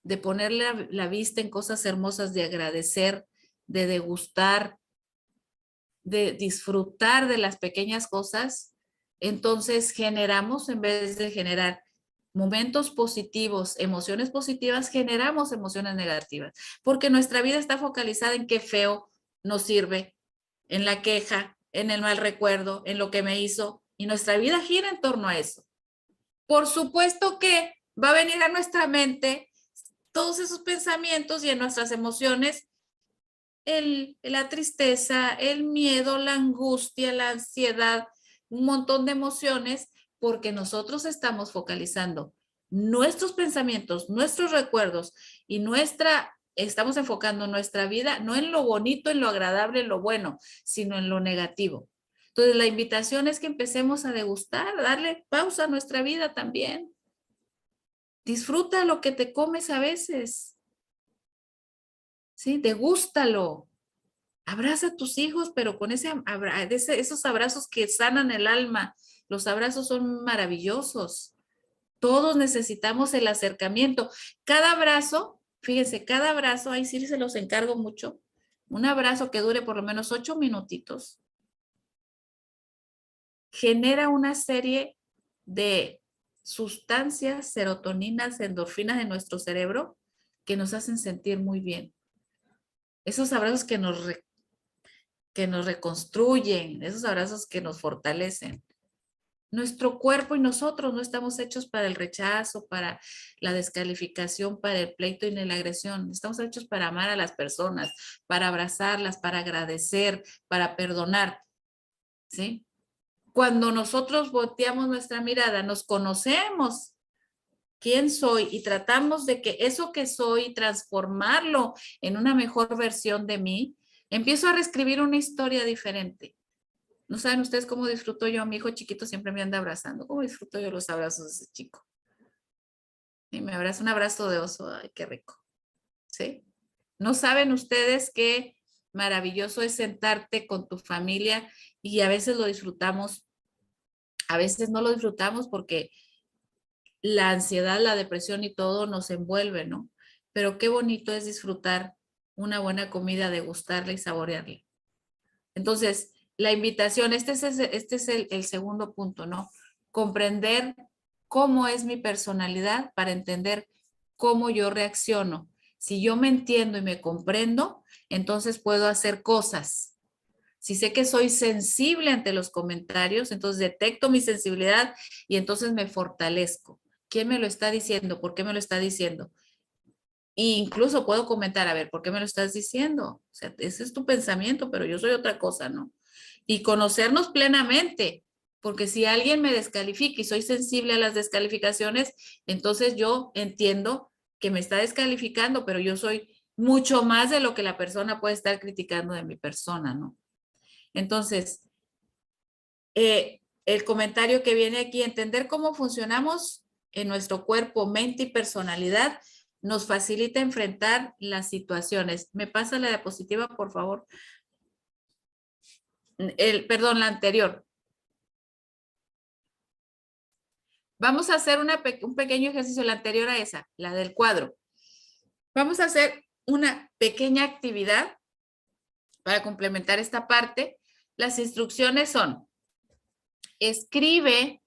de poner la vista en cosas hermosas, de agradecer, de degustar, de disfrutar de las pequeñas cosas, entonces generamos, en vez de generar momentos positivos, emociones positivas, generamos emociones negativas, porque nuestra vida está focalizada en qué feo nos sirve, en la queja, en el mal recuerdo, en lo que me hizo, y nuestra vida gira en torno a eso. Por supuesto que va a venir a nuestra mente todos esos pensamientos y en nuestras emociones la tristeza, el miedo, la angustia, la ansiedad, un montón de emociones, porque nosotros estamos focalizando nuestros pensamientos, nuestros recuerdos y estamos enfocando nuestra vida no en lo bonito, en lo agradable, en lo bueno, sino en lo negativo. Entonces, la invitación es que empecemos a degustar, a darle pausa a nuestra vida también. Disfruta lo que te comes a veces. ¿Sí? Degústalo. Abraza a tus hijos, pero con esos abrazos que sanan el alma. Los abrazos son maravillosos. Todos necesitamos el acercamiento. Cada abrazo, fíjense, cada abrazo, ahí sí se los encargo mucho. Un abrazo que dure por lo menos 8 minutitos. Genera una serie de sustancias, serotoninas, endorfinas en nuestro cerebro que nos hacen sentir muy bien. Esos abrazos que nos reconstruyen, esos abrazos que nos fortalecen. Nuestro cuerpo y nosotros no estamos hechos para el rechazo, para la descalificación, para el pleito y la agresión. Estamos hechos para amar a las personas, para abrazarlas, para agradecer, para perdonar. ¿Sí? Cuando nosotros volteamos nuestra mirada, nos conocemos quién soy y tratamos de que eso que soy, transformarlo en una mejor versión de mí, empiezo a reescribir una historia diferente. No saben ustedes cómo disfruto yo. Mi hijo chiquito siempre me anda abrazando. ¿Cómo disfruto yo los abrazos de ese chico? Y me abraza un abrazo de oso. Ay, qué rico. ¿Sí? No saben ustedes qué maravilloso es sentarte con tu familia y a veces lo disfrutamos, a veces no lo disfrutamos porque la ansiedad, la depresión y todo nos envuelve, ¿no? Pero qué bonito es disfrutar una buena comida, degustarla y saborearla. Entonces, la invitación, este es el segundo punto, ¿no? Comprender cómo es mi personalidad para entender cómo yo reacciono. Si yo me entiendo y me comprendo, entonces puedo hacer cosas. Si sé que soy sensible ante los comentarios, entonces detecto mi sensibilidad y entonces me fortalezco. ¿Quién me lo está diciendo? ¿Por qué me lo está diciendo? E incluso puedo comentar, a ver, ¿por qué me lo estás diciendo? O sea, ese es tu pensamiento, pero yo soy otra cosa, ¿no? Y conocernos plenamente, porque si alguien me descalifica y soy sensible a las descalificaciones, entonces yo entiendo que me está descalificando, pero yo soy mucho más de lo que la persona puede estar criticando de mi persona, ¿no? Entonces, el comentario que viene aquí, entender cómo funcionamos en nuestro cuerpo, mente y personalidad, nos facilita enfrentar las situaciones. ¿Me pasa la diapositiva, por favor? Perdón, la anterior. Vamos a hacer un pequeño ejercicio, la anterior a esa, la del cuadro. Vamos a hacer una pequeña actividad para complementar esta parte. Las instrucciones son, escribe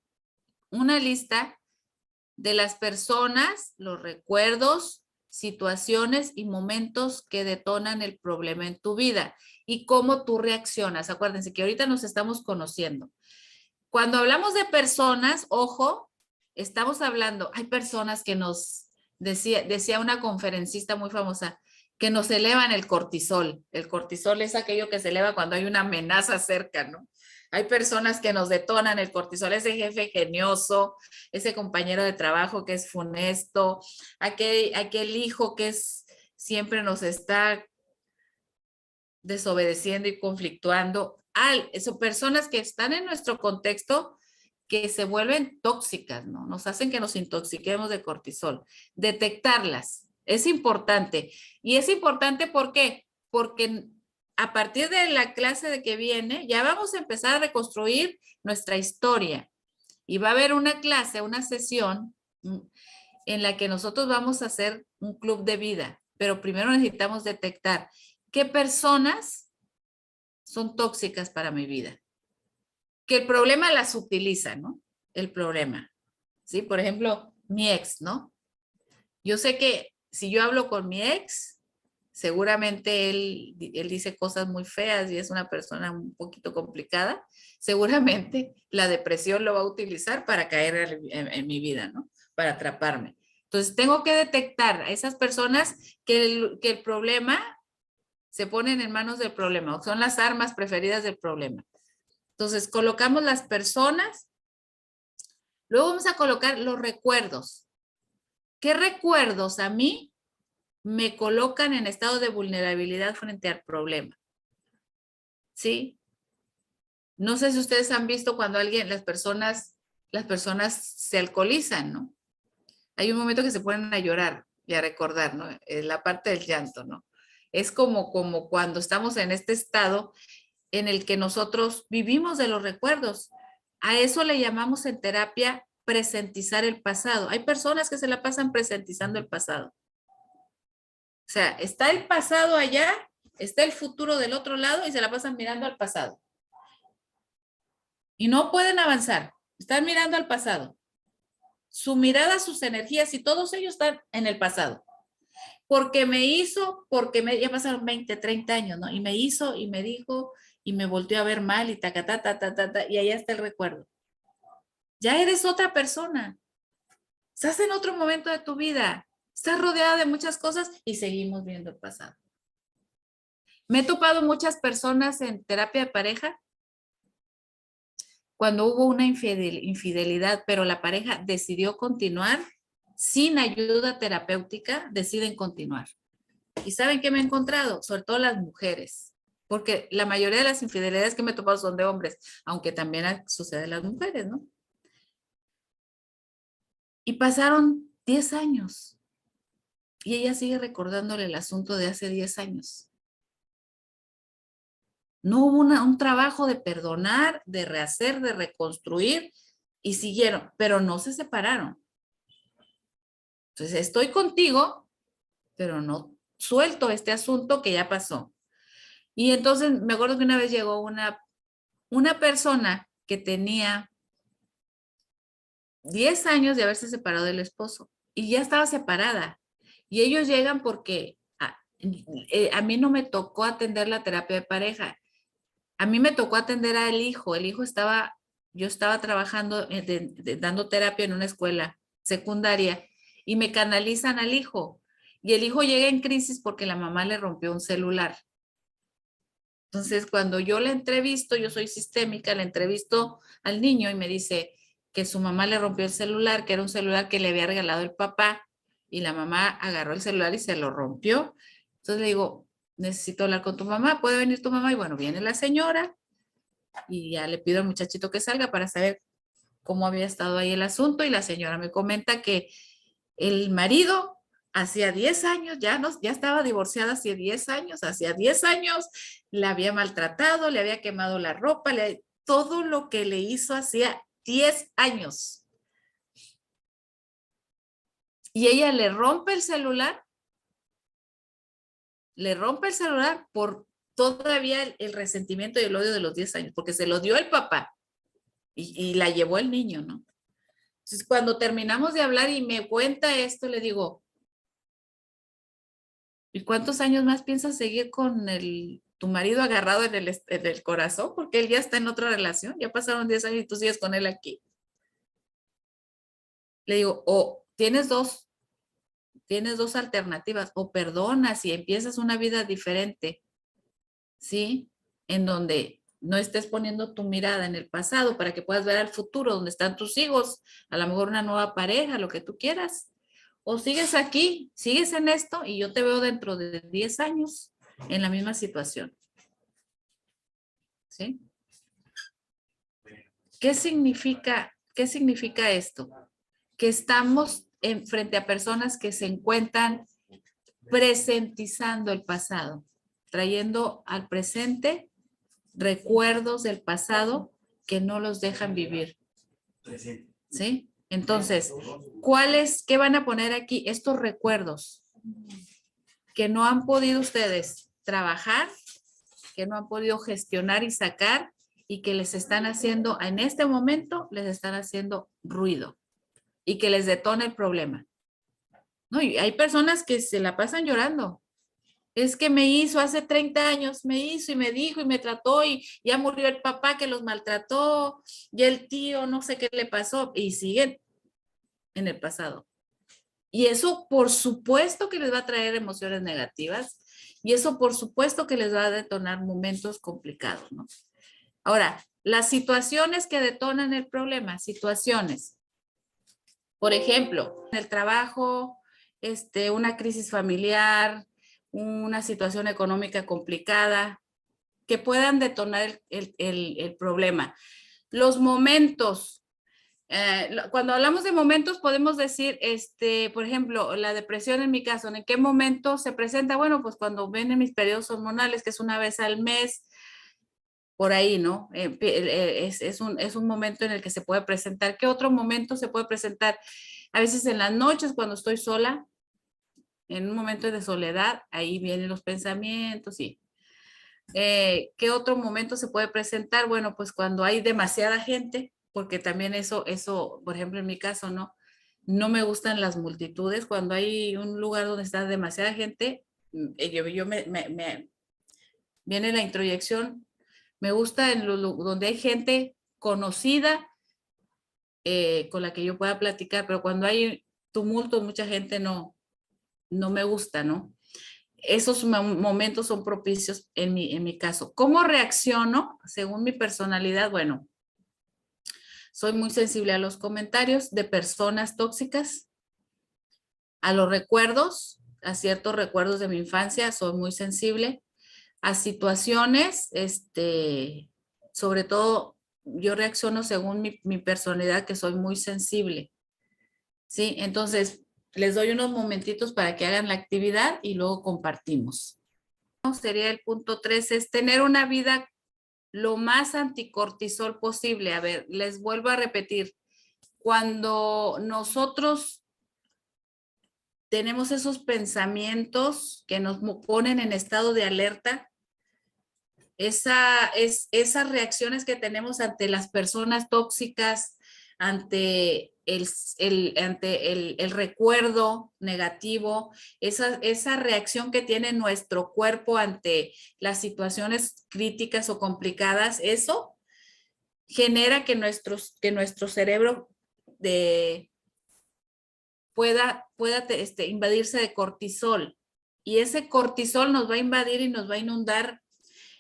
una lista de las personas, los recuerdos, situaciones y momentos que detonan el problema en tu vida y cómo tú reaccionas. Acuérdense que ahorita nos estamos conociendo. Cuando hablamos de personas, ojo, estamos hablando, hay personas que nos, decía una conferencista muy famosa, que nos elevan el cortisol. El cortisol es aquello que se eleva cuando hay una amenaza cerca, ¿no? Hay personas que nos detonan el cortisol, ese jefe genioso, ese compañero de trabajo que es funesto, aquel hijo que siempre nos está desobedeciendo y conflictuando. Son personas que están en nuestro contexto que se vuelven tóxicas, ¿no? Nos hacen que nos intoxiquemos de cortisol. Detectarlas es importante. Y es importante ¿por qué? Porque a partir de la clase de que viene, ya vamos a empezar a reconstruir nuestra historia. Y va a haber una clase, una sesión en la que nosotros vamos a hacer un club de vida, pero primero necesitamos detectar qué personas son tóxicas para mi vida. Que el problema las utiliza, ¿no? El problema, ¿sí? Por ejemplo, mi ex, ¿no? Yo sé que si yo hablo con mi ex, seguramente él dice cosas muy feas y es una persona un poquito complicada. Seguramente la depresión lo va a utilizar para caer en mi vida, ¿no? Para atraparme. Entonces, tengo que detectar a esas personas que el problema se ponen en manos del problema, o son las armas preferidas del problema. Entonces, colocamos las personas, luego vamos a colocar los recuerdos. ¿Qué recuerdos a mí me colocan en estado de vulnerabilidad frente al problema? ¿Sí? No sé si ustedes han visto cuando las personas se alcoholizan, ¿no? Hay un momento que se ponen a llorar y a recordar, ¿no? La parte del llanto, ¿no? Es como cuando estamos en este estado en el que nosotros vivimos de los recuerdos. A eso le llamamos en terapia presentizar el pasado. Hay personas que se la pasan presentizando el pasado. O sea, está el pasado allá, está el futuro del otro lado y se la pasan mirando al pasado. Y no pueden avanzar. Están mirando al pasado. Su mirada, sus energías y todos ellos están en el pasado. Porque ya pasaron 20, 30 años, ¿no? Y me hizo y me dijo y me volteó a ver mal y y allá está el recuerdo. Ya eres otra persona. Estás en otro momento de tu vida. Estás rodeada de muchas cosas y seguimos viendo el pasado. Me he topado muchas personas en terapia de pareja cuando hubo una infidelidad, pero la pareja decidió continuar sin ayuda terapéutica, deciden continuar. ¿Y saben qué me he encontrado? Sobre todo las mujeres, porque la mayoría de las infidelidades que me he topado son de hombres, aunque también sucede en las mujeres, ¿no? Y pasaron 10 años y ella sigue recordándole el asunto de hace 10 años. No hubo un trabajo de perdonar, de rehacer, de reconstruir y siguieron, pero no se separaron. Entonces, estoy contigo, pero no suelto este asunto que ya pasó. Y entonces me acuerdo que una vez llegó una persona que tenía 10 años de haberse separado del esposo y ya estaba separada. Y ellos llegan porque a mí no me tocó atender la terapia de pareja. A mí me tocó atender al hijo. Yo estaba trabajando, dando terapia en una escuela secundaria y me canalizan al hijo. Y el hijo llega en crisis porque la mamá le rompió un celular. Entonces, cuando yo le entrevisto, yo soy sistémica, le entrevisto al niño y me dice que su mamá le rompió el celular, que era un celular que le había regalado el papá y la mamá agarró el celular y se lo rompió. Entonces le digo, necesito hablar con tu mamá, ¿puede venir tu mamá? Y bueno, viene la señora y ya le pido al muchachito que salga para saber cómo había estado ahí el asunto y la señora me comenta que el marido hacía 10 años, ya estaba divorciada hacía 10 años la había maltratado, le había quemado la ropa, todo lo que le hizo hacía 10 años. Y ella le rompe el celular por todavía el resentimiento y el odio de los 10 años, porque se lo dio el papá y la llevó el niño, ¿no? Entonces, cuando terminamos de hablar y me cuenta esto, le digo, ¿y cuántos años más piensas seguir con tu marido agarrado en el corazón? Porque él ya está en otra relación, ya pasaron 10 años y tú sigues con él aquí. Le digo, o tienes dos alternativas, o perdonas y empiezas una vida diferente, ¿sí? En donde no estés poniendo tu mirada en el pasado para que puedas ver al futuro, donde están tus hijos, a lo mejor una nueva pareja, lo que tú quieras. O sigues aquí, sigues en esto y yo te veo dentro de 10 años en la misma situación. ¿Sí? ¿Qué significa esto? Que estamos frente a personas que se encuentran presentizando el pasado, trayendo al presente recuerdos del pasado que no los dejan vivir. ¿Sí? Entonces, ¿qué van a poner aquí? Estos recuerdos que no han podido ustedes trabajar, que no han podido gestionar y sacar y que les están haciendo, en este momento, les están haciendo ruido y que les detona el problema. No, y hay personas que se la pasan llorando. Es que me hizo hace 30 años, me hizo y me dijo y me trató y ya murió el papá que los maltrató y el tío no sé qué le pasó y siguen en el pasado. Y eso por supuesto que les va a traer emociones negativas y eso por supuesto que les va a detonar momentos complicados, ¿no? Ahora, las situaciones que detonan el problema, situaciones, por ejemplo, en el trabajo, una crisis familiar, una situación económica complicada, que puedan detonar el problema. Los momentos, cuando hablamos de momentos podemos decir, por ejemplo, la depresión en mi caso, ¿en qué momento se presenta? Bueno, pues cuando vienen mis periodos hormonales, que es una vez al mes, por ahí, ¿no? Es un momento en el que se puede presentar. ¿Qué otro momento se puede presentar? A veces en las noches cuando estoy sola, en un momento de soledad, ahí vienen los pensamientos y ¿qué otro momento se puede presentar? Bueno, pues cuando hay demasiada gente, porque también eso, por ejemplo, en mi caso, ¿no? No me gustan las multitudes. Cuando hay un lugar donde está demasiada gente, viene la introyección. Me gusta donde hay gente conocida con la que yo pueda platicar, pero cuando hay tumulto, mucha gente no me gusta, ¿no? Esos momentos son propicios en mi caso. ¿Cómo reacciono? Según mi personalidad, bueno, soy muy sensible a los comentarios de personas tóxicas, a los recuerdos, a ciertos recuerdos de mi infancia, soy muy sensible, a situaciones, sobre todo yo reacciono según mi personalidad, que soy muy sensible, ¿sí? Entonces, les doy unos momentitos para que hagan la actividad y luego compartimos. Sería el punto 3, es tener una vida lo más anticortisol posible. A ver, les vuelvo a repetir, cuando nosotros tenemos esos pensamientos que nos ponen en estado de alerta, esas reacciones que tenemos ante las personas tóxicas, ante el recuerdo negativo, esa reacción que tiene nuestro cuerpo ante las situaciones críticas o complicadas, eso genera que nuestro cerebro pueda invadirse de cortisol. Y ese cortisol nos va a invadir y nos va a inundar.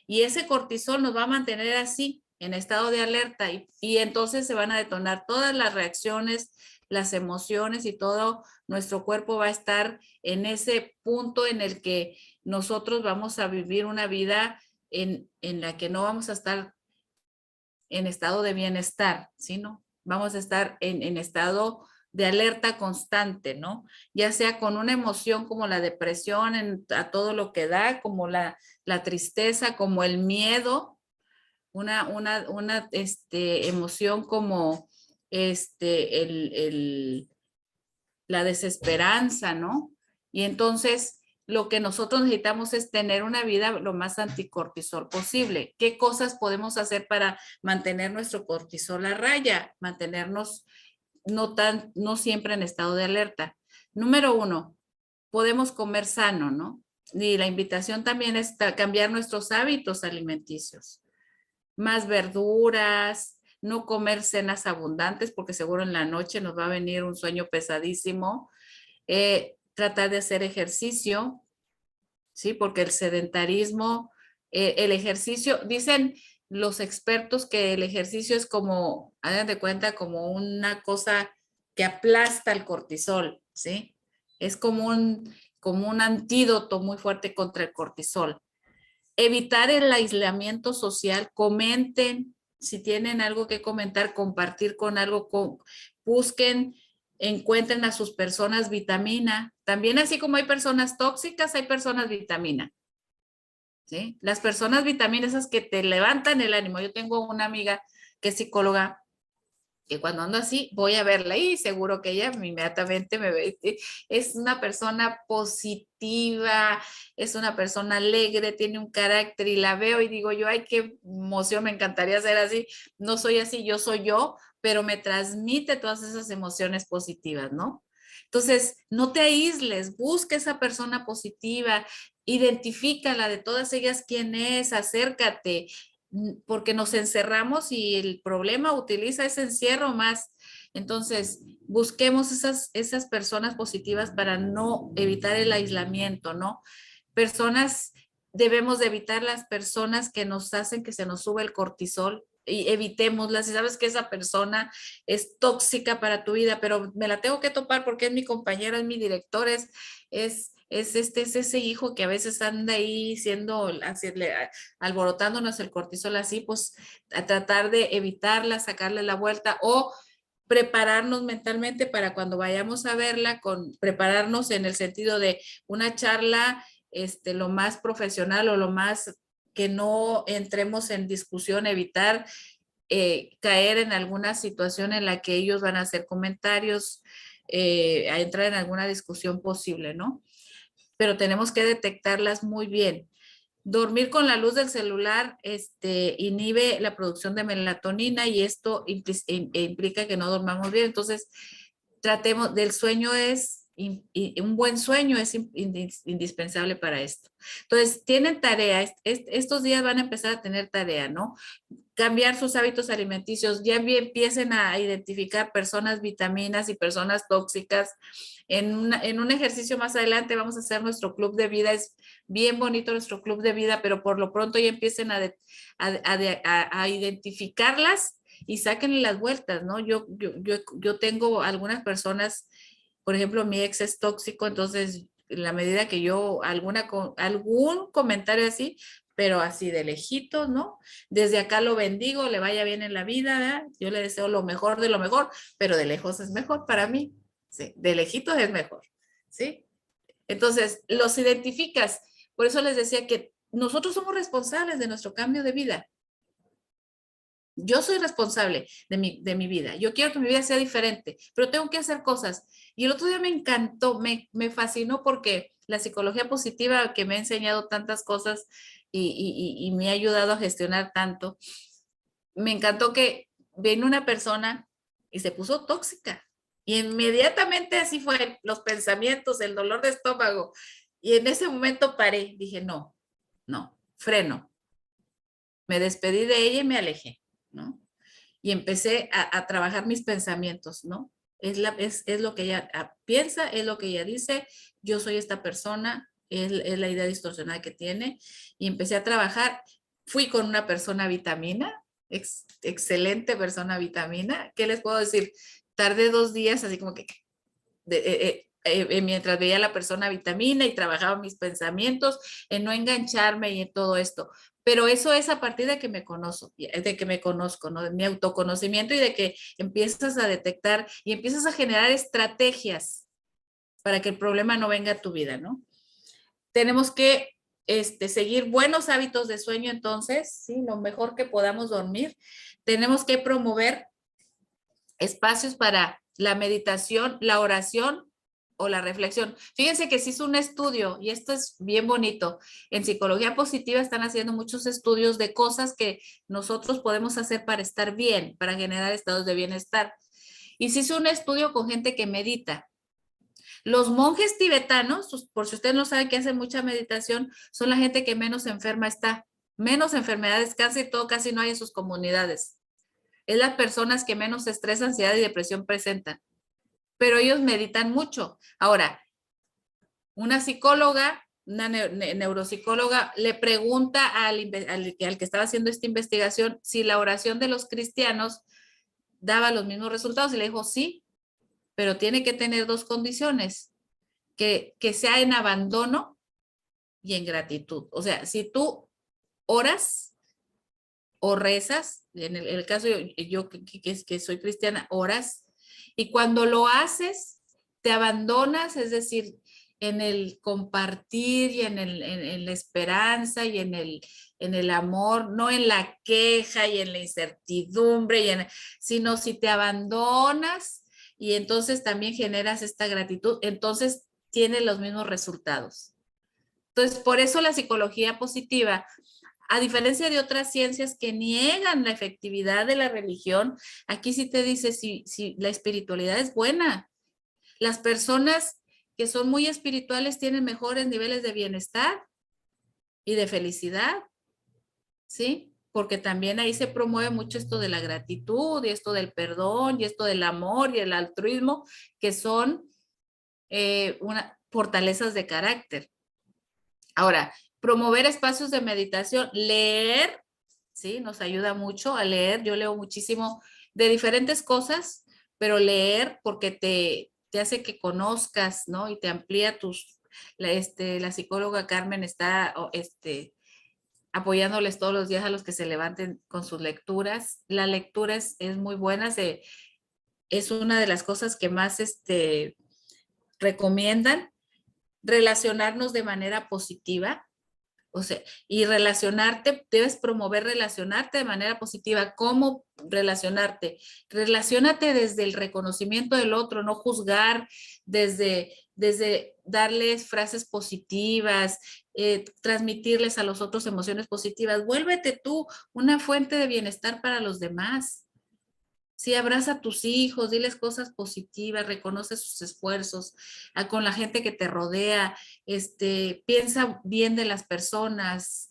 Y ese cortisol nos va a mantener así, en estado de alerta. Y entonces se van a detonar todas las reacciones, las emociones y todo nuestro cuerpo va a estar en ese punto en el que nosotros vamos a vivir una vida en la que no vamos a estar en estado de bienestar, ¿no? Vamos a estar en estado de alerta constante, ¿no? Ya sea con una emoción como la depresión a todo lo que da, como la tristeza, como el miedo, una emoción como la desesperanza, ¿no? Y entonces lo que nosotros necesitamos es tener una vida lo más anticortisol posible. ¿Qué cosas podemos hacer para mantener nuestro cortisol a raya? Mantenernos no siempre en estado de alerta. Número 1, podemos comer sano, ¿no? Y la invitación también es cambiar nuestros hábitos alimenticios. Más verduras, no comer cenas abundantes porque seguro en la noche nos va a venir un sueño pesadísimo. Tratar de hacer ejercicio, ¿sí? Porque el sedentarismo, el ejercicio, dicen los expertos que el ejercicio es como, hagan de cuenta, como una cosa que aplasta el cortisol, ¿sí? Es como un antídoto muy fuerte contra el cortisol. Evitar el aislamiento social, comenten, si tienen algo que comentar, compartir con algo, busquen, encuentren a sus personas vitamina. También así como hay personas tóxicas, hay personas vitamina. ¿Sí? Las personas vitamina, esas que te levantan el ánimo. Yo tengo una amiga que es psicóloga que cuando ando así voy a verla y seguro que ella inmediatamente me ve. Es una persona positiva, es una persona alegre, tiene un carácter y la veo y digo yo, ay, qué emoción, me encantaría ser así. No soy así, yo soy yo, pero me transmite todas esas emociones positivas, ¿no? Entonces, no te aísles, busca esa persona positiva, identifícala de todas ellas quién es, acércate, porque nos encerramos y el problema utiliza ese encierro más. Entonces, busquemos esas personas positivas para no evitar el aislamiento, ¿no? Personas, debemos de evitar las personas que nos hacen que se nos sube el cortisol y evitémoslas. Si sabes que esa persona es tóxica para tu vida, pero me la tengo que topar porque es mi compañero, es mi director, es ese hijo que a veces anda ahí alborotándonos el cortisol así, pues a tratar de evitarla, sacarle la vuelta o prepararnos mentalmente para cuando vayamos a verla, prepararnos en el sentido de una charla lo más profesional o lo más que no entremos en discusión, evitar caer en alguna situación en la que ellos van a hacer comentarios, a entrar en alguna discusión posible, ¿no? Pero tenemos que detectarlas muy bien. Dormir con la luz del celular inhibe la producción de melatonina y esto implica que no dormamos bien. Entonces, tratemos del sueño un buen sueño es indispensable para esto. Entonces, tienen tarea, estos días van a empezar a tener tarea, ¿no? Cambiar sus hábitos alimenticios, ya empiecen a identificar personas vitaminas y personas tóxicas. En un ejercicio más adelante vamos a hacer nuestro club de vida, es bien bonito nuestro club de vida, pero por lo pronto ya empiecen a identificarlas y sáquenle las vueltas, ¿no? Yo tengo algunas personas, por ejemplo, mi ex es tóxico, entonces en la medida que yo algún comentario así, pero así de lejitos, ¿no? Desde acá lo bendigo, le vaya bien en la vida, ¿verdad? Yo le deseo lo mejor de lo mejor, pero de lejos es mejor para mí, ¿sí? De lejitos es mejor, ¿sí? Entonces, los identificas. Por eso les decía que nosotros somos responsables de nuestro cambio de vida. Yo soy responsable de mi vida. Yo quiero que mi vida sea diferente, pero tengo que hacer cosas. Y el otro día me encantó, me fascinó porque la psicología positiva que me ha enseñado tantas cosas y me ha ayudado a gestionar tanto, me encantó que vino una persona y se puso tóxica. Y inmediatamente así fue, los pensamientos, el dolor de estómago. Y en ese momento paré, dije, no, no, freno. Me despedí de ella y me alejé, ¿no? Y empecé a trabajar mis pensamientos, ¿no? Es lo que ella piensa, es lo que ella dice, yo soy esta persona, es la idea distorsionada que tiene, y empecé a trabajar. Fui con una persona vitamina, excelente persona vitamina, ¿qué les puedo decir? Tardé 2 días así como que mientras veía a la persona vitamina y trabajaba mis pensamientos, en no engancharme y en todo esto. Pero eso es a partir de que me conozco, ¿no? De mi autoconocimiento y de que empiezas a detectar y empiezas a generar estrategias para que el problema no venga a tu vida, ¿no? Tenemos que seguir buenos hábitos de sueño, entonces, ¿sí? Lo mejor que podamos dormir. Tenemos que promover espacios para la meditación, la oración o la reflexión. Fíjense que se hizo un estudio, y esto es bien bonito. En psicología positiva están haciendo muchos estudios de cosas que nosotros podemos hacer para estar bien, para generar estados de bienestar. Y se hizo un estudio con gente que medita. Los monjes tibetanos, por si ustedes no saben que hacen mucha meditación, son la gente que menos enferma está, menos enfermedades, casi todo, casi no hay en sus comunidades. Es las personas que menos estrés, ansiedad y depresión presentan. Pero ellos meditan mucho. Ahora, una psicóloga, una neuropsicóloga, le pregunta al que estaba haciendo esta investigación si la oración de los cristianos daba los mismos resultados y le dijo sí, pero tiene que tener dos condiciones, que sea en abandono y en gratitud. O sea, si tú oras o rezas, en el caso yo que soy cristiana, oras, y cuando lo haces, te abandonas, es decir, en el compartir y en la esperanza y en el amor, no en la queja y en la incertidumbre, sino si te abandonas y entonces también generas esta gratitud, entonces tienes los mismos resultados. Entonces, por eso la psicología positiva, a diferencia de otras ciencias que niegan la efectividad de la religión, aquí sí te dice si la espiritualidad es buena. Las personas que son muy espirituales tienen mejores niveles de bienestar y de felicidad, ¿sí? Porque también ahí se promueve mucho esto de la gratitud y esto del perdón y esto del amor y el altruismo, que son fortalezas de carácter. Ahora, promover espacios de meditación, leer, ¿sí? Nos ayuda mucho a leer. Yo leo muchísimo de diferentes cosas, pero leer porque te hace que conozcas, ¿no? Y te amplía la psicóloga Carmen está, apoyándoles todos los días a los que se levanten con sus lecturas. La lectura es muy buena, es una de las cosas que más recomiendan. Relacionarnos de manera positiva, o sea, y relacionarte, debes promover relacionarte de manera positiva. ¿Cómo relacionarte? Relaciónate desde el reconocimiento del otro, no juzgar, desde darles frases positivas, transmitirles a los otros emociones positivas. Vuélvete tú una fuente de bienestar para los demás. Sí, abraza a tus hijos, diles cosas positivas, reconoce sus esfuerzos con la gente que te rodea, piensa bien de las personas,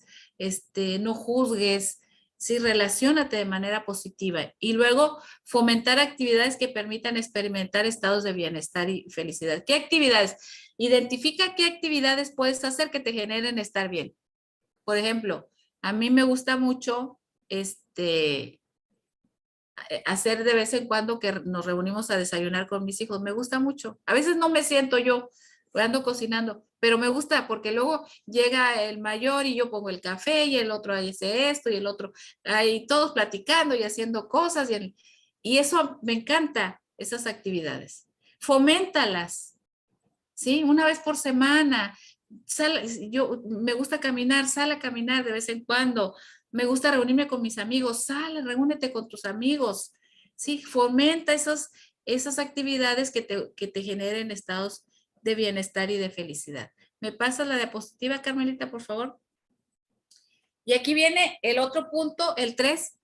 no juzgues, sí, relaciónate de manera positiva. Y luego fomentar actividades que permitan experimentar estados de bienestar y felicidad. ¿Qué actividades? Identifica qué actividades puedes hacer que te generen estar bien. Por ejemplo, a mí me gusta mucho, hacer de vez en cuando que nos reunimos a desayunar con mis hijos. Me gusta mucho. A veces no me siento yo, ando cocinando, pero me gusta porque luego llega el mayor y yo pongo el café y el otro hace esto y el otro, ahí todos platicando y haciendo cosas y eso me encanta, esas actividades. Foméntalas, ¿sí? Una vez por semana. Yo me gusta caminar, sal a caminar de vez en cuando. Me gusta reunirme con mis amigos, sal, reúnete con tus amigos. Sí, fomenta esas actividades que te generen estados de bienestar y de felicidad. ¿Me pasas la diapositiva, Carmelita, por favor? Y aquí viene el otro punto, el 3.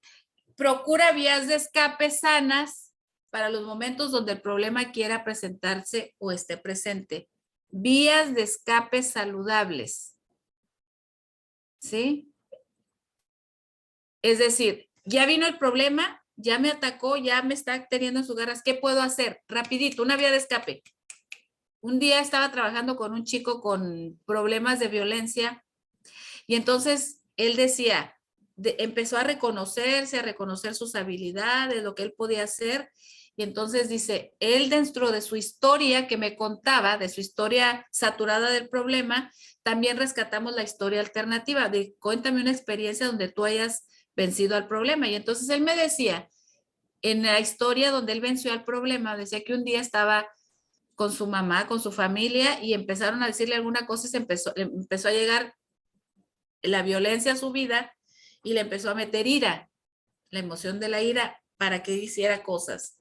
Procura vías de escape sanas para los momentos donde el problema quiera presentarse o esté presente. Vías de escape saludables. ¿Sí? Es decir, ya vino el problema, ya me atacó, ya me está teniendo en sus garras. ¿Qué puedo hacer? Rapidito, una vía de escape. Un día estaba trabajando con un chico con problemas de violencia y entonces él decía, empezó a reconocerse, a reconocer sus habilidades, lo que él podía hacer. Y entonces dice, él dentro de su historia que me contaba, de su historia saturada del problema, también rescatamos la historia alternativa, de cuéntame una experiencia donde tú hayas vencido al problema. Y entonces él me decía, en la historia donde él venció al problema, decía que un día estaba con su mamá, con su familia, y empezaron a decirle alguna cosa y empezó a llegar la violencia a su vida y le empezó a meter ira, la emoción de la ira, para que hiciera cosas.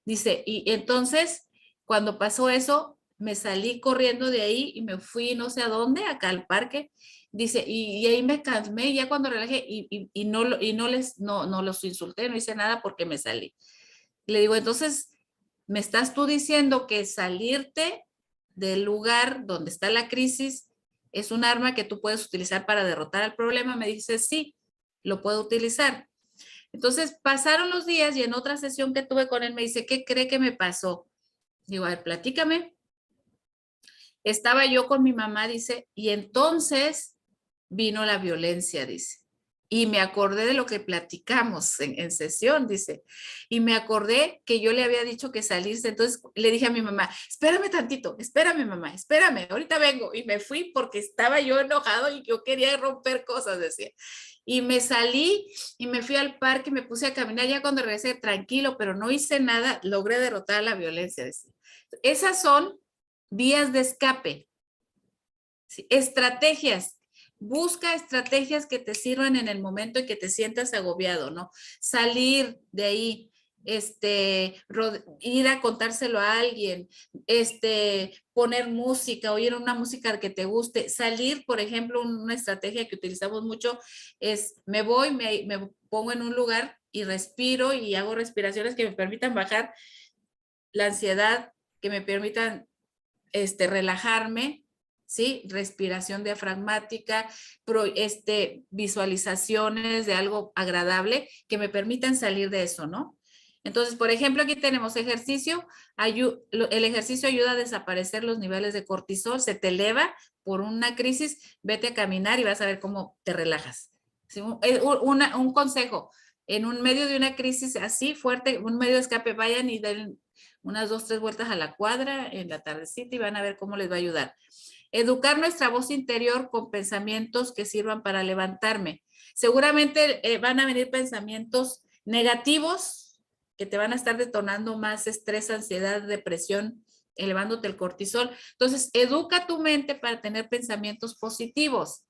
Dice, y entonces, cuando pasó eso, me salí corriendo de ahí y me fui no sé a dónde, acá al parque. Dice, y ahí me calmé, y ya cuando relajé, no los insulté, no hice nada porque me salí. Le digo, entonces, ¿me estás tú diciendo que salirte del lugar donde está la crisis es un arma que tú puedes utilizar para derrotar al problema? Me dice, sí, lo puedo utilizar. Entonces pasaron los días y en otra sesión que tuve con él me dice, ¿qué cree que me pasó? Digo, a ver, platícame. Estaba yo con mi mamá, dice, y entonces vino la violencia, dice. Y me acordé de lo que platicamos en sesión, dice. Y me acordé que yo le había dicho que salirse. Entonces le dije a mi mamá, espérame tantito, espérame mamá, espérame, ahorita vengo. Y me fui porque estaba yo enojado y yo quería romper cosas, decía. Y me salí y me fui al parque y me puse a caminar. Ya cuando regresé, tranquilo, pero no hice nada, logré derrotar la violencia, decía. Esas son vías de escape, ¿sí? Estrategias. Busca estrategias que te sirvan en el momento en que te sientas agobiado, ¿no? Salir de ahí, ir a contárselo a alguien, poner música, oír una música que te guste, salir, por ejemplo, una estrategia que utilizamos mucho es, me voy, me pongo en un lugar y respiro y hago respiraciones que me permitan bajar la ansiedad, que me permitan relajarme, ¿sí? Respiración diafragmática, visualizaciones de algo agradable que me permitan salir de eso, ¿no? Entonces, por ejemplo, aquí tenemos ejercicio. El ejercicio ayuda a desaparecer los niveles de cortisol, se te eleva por una crisis, vete a caminar y vas a ver cómo te relajas. ¿Sí? Un consejo, en un medio de una crisis así fuerte, un medio de escape, vayan y den unas 2, 3 vueltas a la cuadra en la tardecita y van a ver cómo les va a ayudar. Educar nuestra voz interior con pensamientos que sirvan para levantarme. Seguramente van a venir pensamientos negativos que te van a estar detonando más estrés, ansiedad, depresión, elevándote el cortisol. Entonces, educa tu mente para tener pensamientos positivos.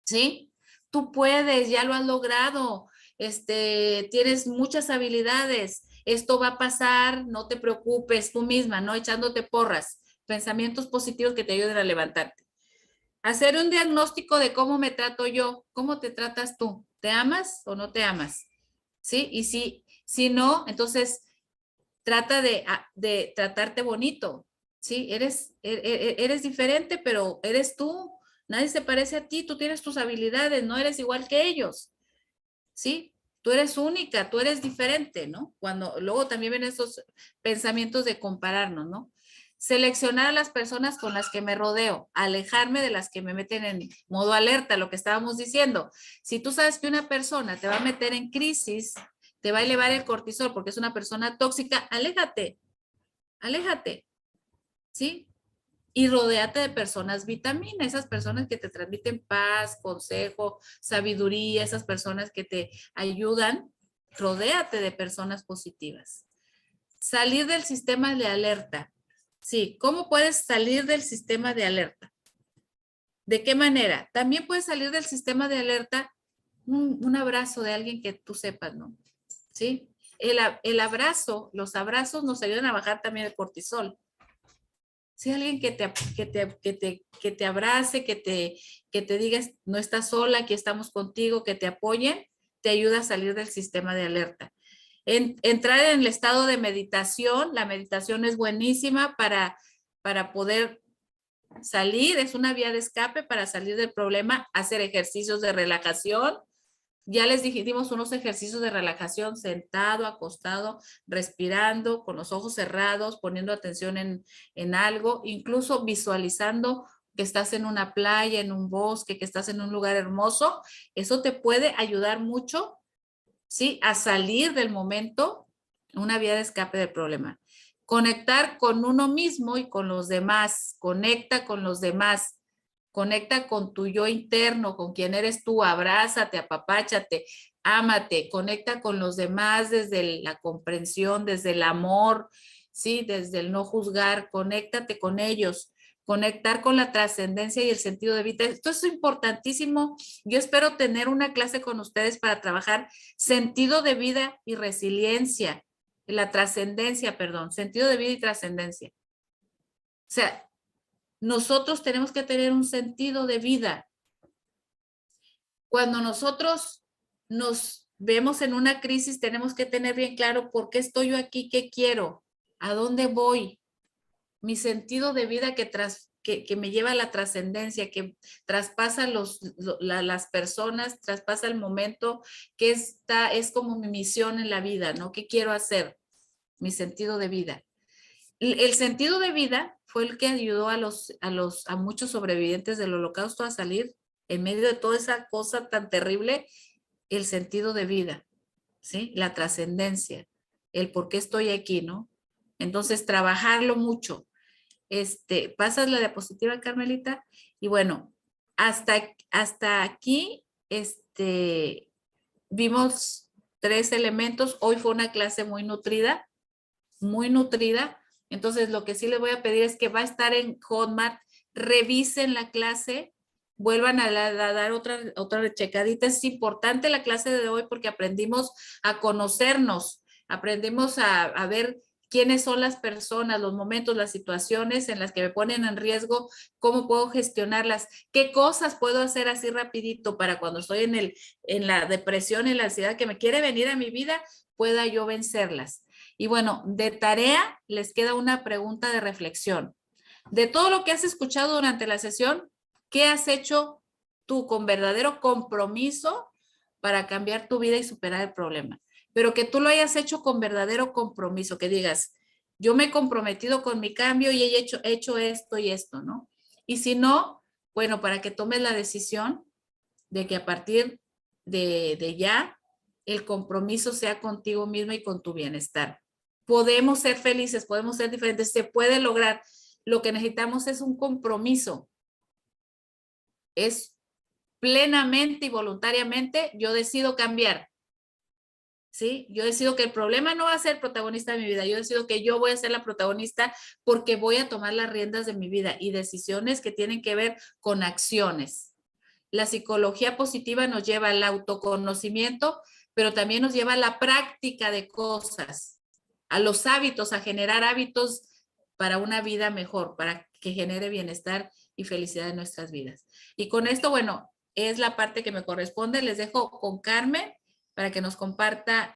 ¿Sí? Tú puedes, ya lo has logrado, tienes muchas habilidades, esto va a pasar, no te preocupes, tú misma, ¿no? Echándote porras, pensamientos positivos que te ayuden a levantarte. Hacer un diagnóstico de cómo me trato yo, cómo te tratas tú, ¿te amas o no te amas? ¿Sí? Y si no, entonces trata de tratarte bonito, ¿sí? Eres diferente, pero eres tú. Nadie se parece a ti, tú tienes tus habilidades, no eres igual que ellos, ¿sí? Tú eres única, tú eres diferente, ¿no? Cuando luego también vienen esos pensamientos de compararnos, ¿no? Seleccionar a las personas con las que me rodeo, alejarme de las que me meten en modo alerta, lo que estábamos diciendo. Si tú sabes que una persona te va a meter en crisis, te va a elevar el cortisol porque es una persona tóxica, aléjate, aléjate, ¿sí? Y rodéate de personas vitamina, esas personas que te transmiten paz, consejo, sabiduría, esas personas que te ayudan, rodéate de personas positivas. Salir del sistema de alerta. Sí, ¿cómo puedes salir del sistema de alerta? ¿De qué manera? También puedes salir del sistema de alerta un abrazo de alguien que tú sepas, ¿no? ¿Sí? El abrazo, los abrazos nos ayudan a bajar también el cortisol. Si alguien que te abrace, que te diga, no estás sola, aquí estamos contigo, que te apoyen, te ayuda a salir del sistema de alerta. Entrar en el estado de meditación, la meditación es buenísima para poder salir, es una vía de escape para salir del problema, hacer ejercicios de relajación. Ya les dijimos unos ejercicios de relajación, sentado, acostado, respirando, con los ojos cerrados, poniendo atención en algo, incluso visualizando que estás en una playa, en un bosque, que estás en un lugar hermoso. Eso te puede ayudar mucho, ¿sí? A salir del momento, una vía de escape del problema. Conectar con uno mismo y con los demás. Conecta con los demás. Conecta con tu yo interno, con quien eres tú, abrázate, apapáchate, ámate, conecta con los demás desde la comprensión, desde el amor, ¿sí? Desde el no juzgar, conéctate con ellos, conectar con la trascendencia y el sentido de vida. Esto es importantísimo. Yo espero tener una clase con ustedes para trabajar sentido de vida y resiliencia, la trascendencia, perdón, sentido de vida y trascendencia. O sea, nosotros tenemos que tener un sentido de vida. Cuando nosotros nos vemos en una crisis, tenemos que tener bien claro por qué estoy yo aquí, qué quiero, a dónde voy, mi sentido de vida que me lleva a la trascendencia, que traspasa las personas, traspasa el momento, que es como mi misión en la vida, ¿no? ¿Qué quiero hacer? Mi sentido de vida. El sentido de vida fue el que ayudó a muchos sobrevivientes del holocausto a salir en medio de toda esa cosa tan terrible, el sentido de vida, ¿sí? La trascendencia, el por qué estoy aquí, ¿no? Entonces, trabajarlo mucho. Pasas la diapositiva, Carmelita, y bueno, hasta aquí, vimos 3 elementos. Hoy fue una clase muy nutrida, Entonces, lo que sí les voy a pedir es que va a estar en Hotmart, revisen la clase, vuelvan a dar otra checadita. Es importante la clase de hoy porque aprendimos a conocernos, aprendimos a ver quiénes son las personas, los momentos, las situaciones en las que me ponen en riesgo, cómo puedo gestionarlas, qué cosas puedo hacer así rapidito para cuando estoy en la depresión, en la ansiedad que me quiere venir a mi vida, pueda yo vencerlas. Y bueno, de tarea les queda una pregunta de reflexión. De todo lo que has escuchado durante la sesión, ¿qué has hecho tú con verdadero compromiso para cambiar tu vida y superar el problema? Pero que tú lo hayas hecho con verdadero compromiso, que digas, yo me he comprometido con mi cambio y he hecho esto y esto, ¿no? Y si no, bueno, para que tomes la decisión de que a partir de ya el compromiso sea contigo mismo y con tu bienestar. Podemos ser felices, podemos ser diferentes, se puede lograr. Lo que necesitamos es un compromiso. Es plenamente y voluntariamente, yo decido cambiar. ¿Sí? Yo decido que el problema no va a ser protagonista de mi vida, yo decido que yo voy a ser la protagonista porque voy a tomar las riendas de mi vida y decisiones que tienen que ver con acciones. La psicología positiva nos lleva al autoconocimiento, pero también nos lleva a la práctica de cosas, a los hábitos, a generar hábitos para una vida mejor, para que genere bienestar y felicidad en nuestras vidas. Y con esto, bueno, es la parte que me corresponde. Les dejo con Carmen para que nos comparta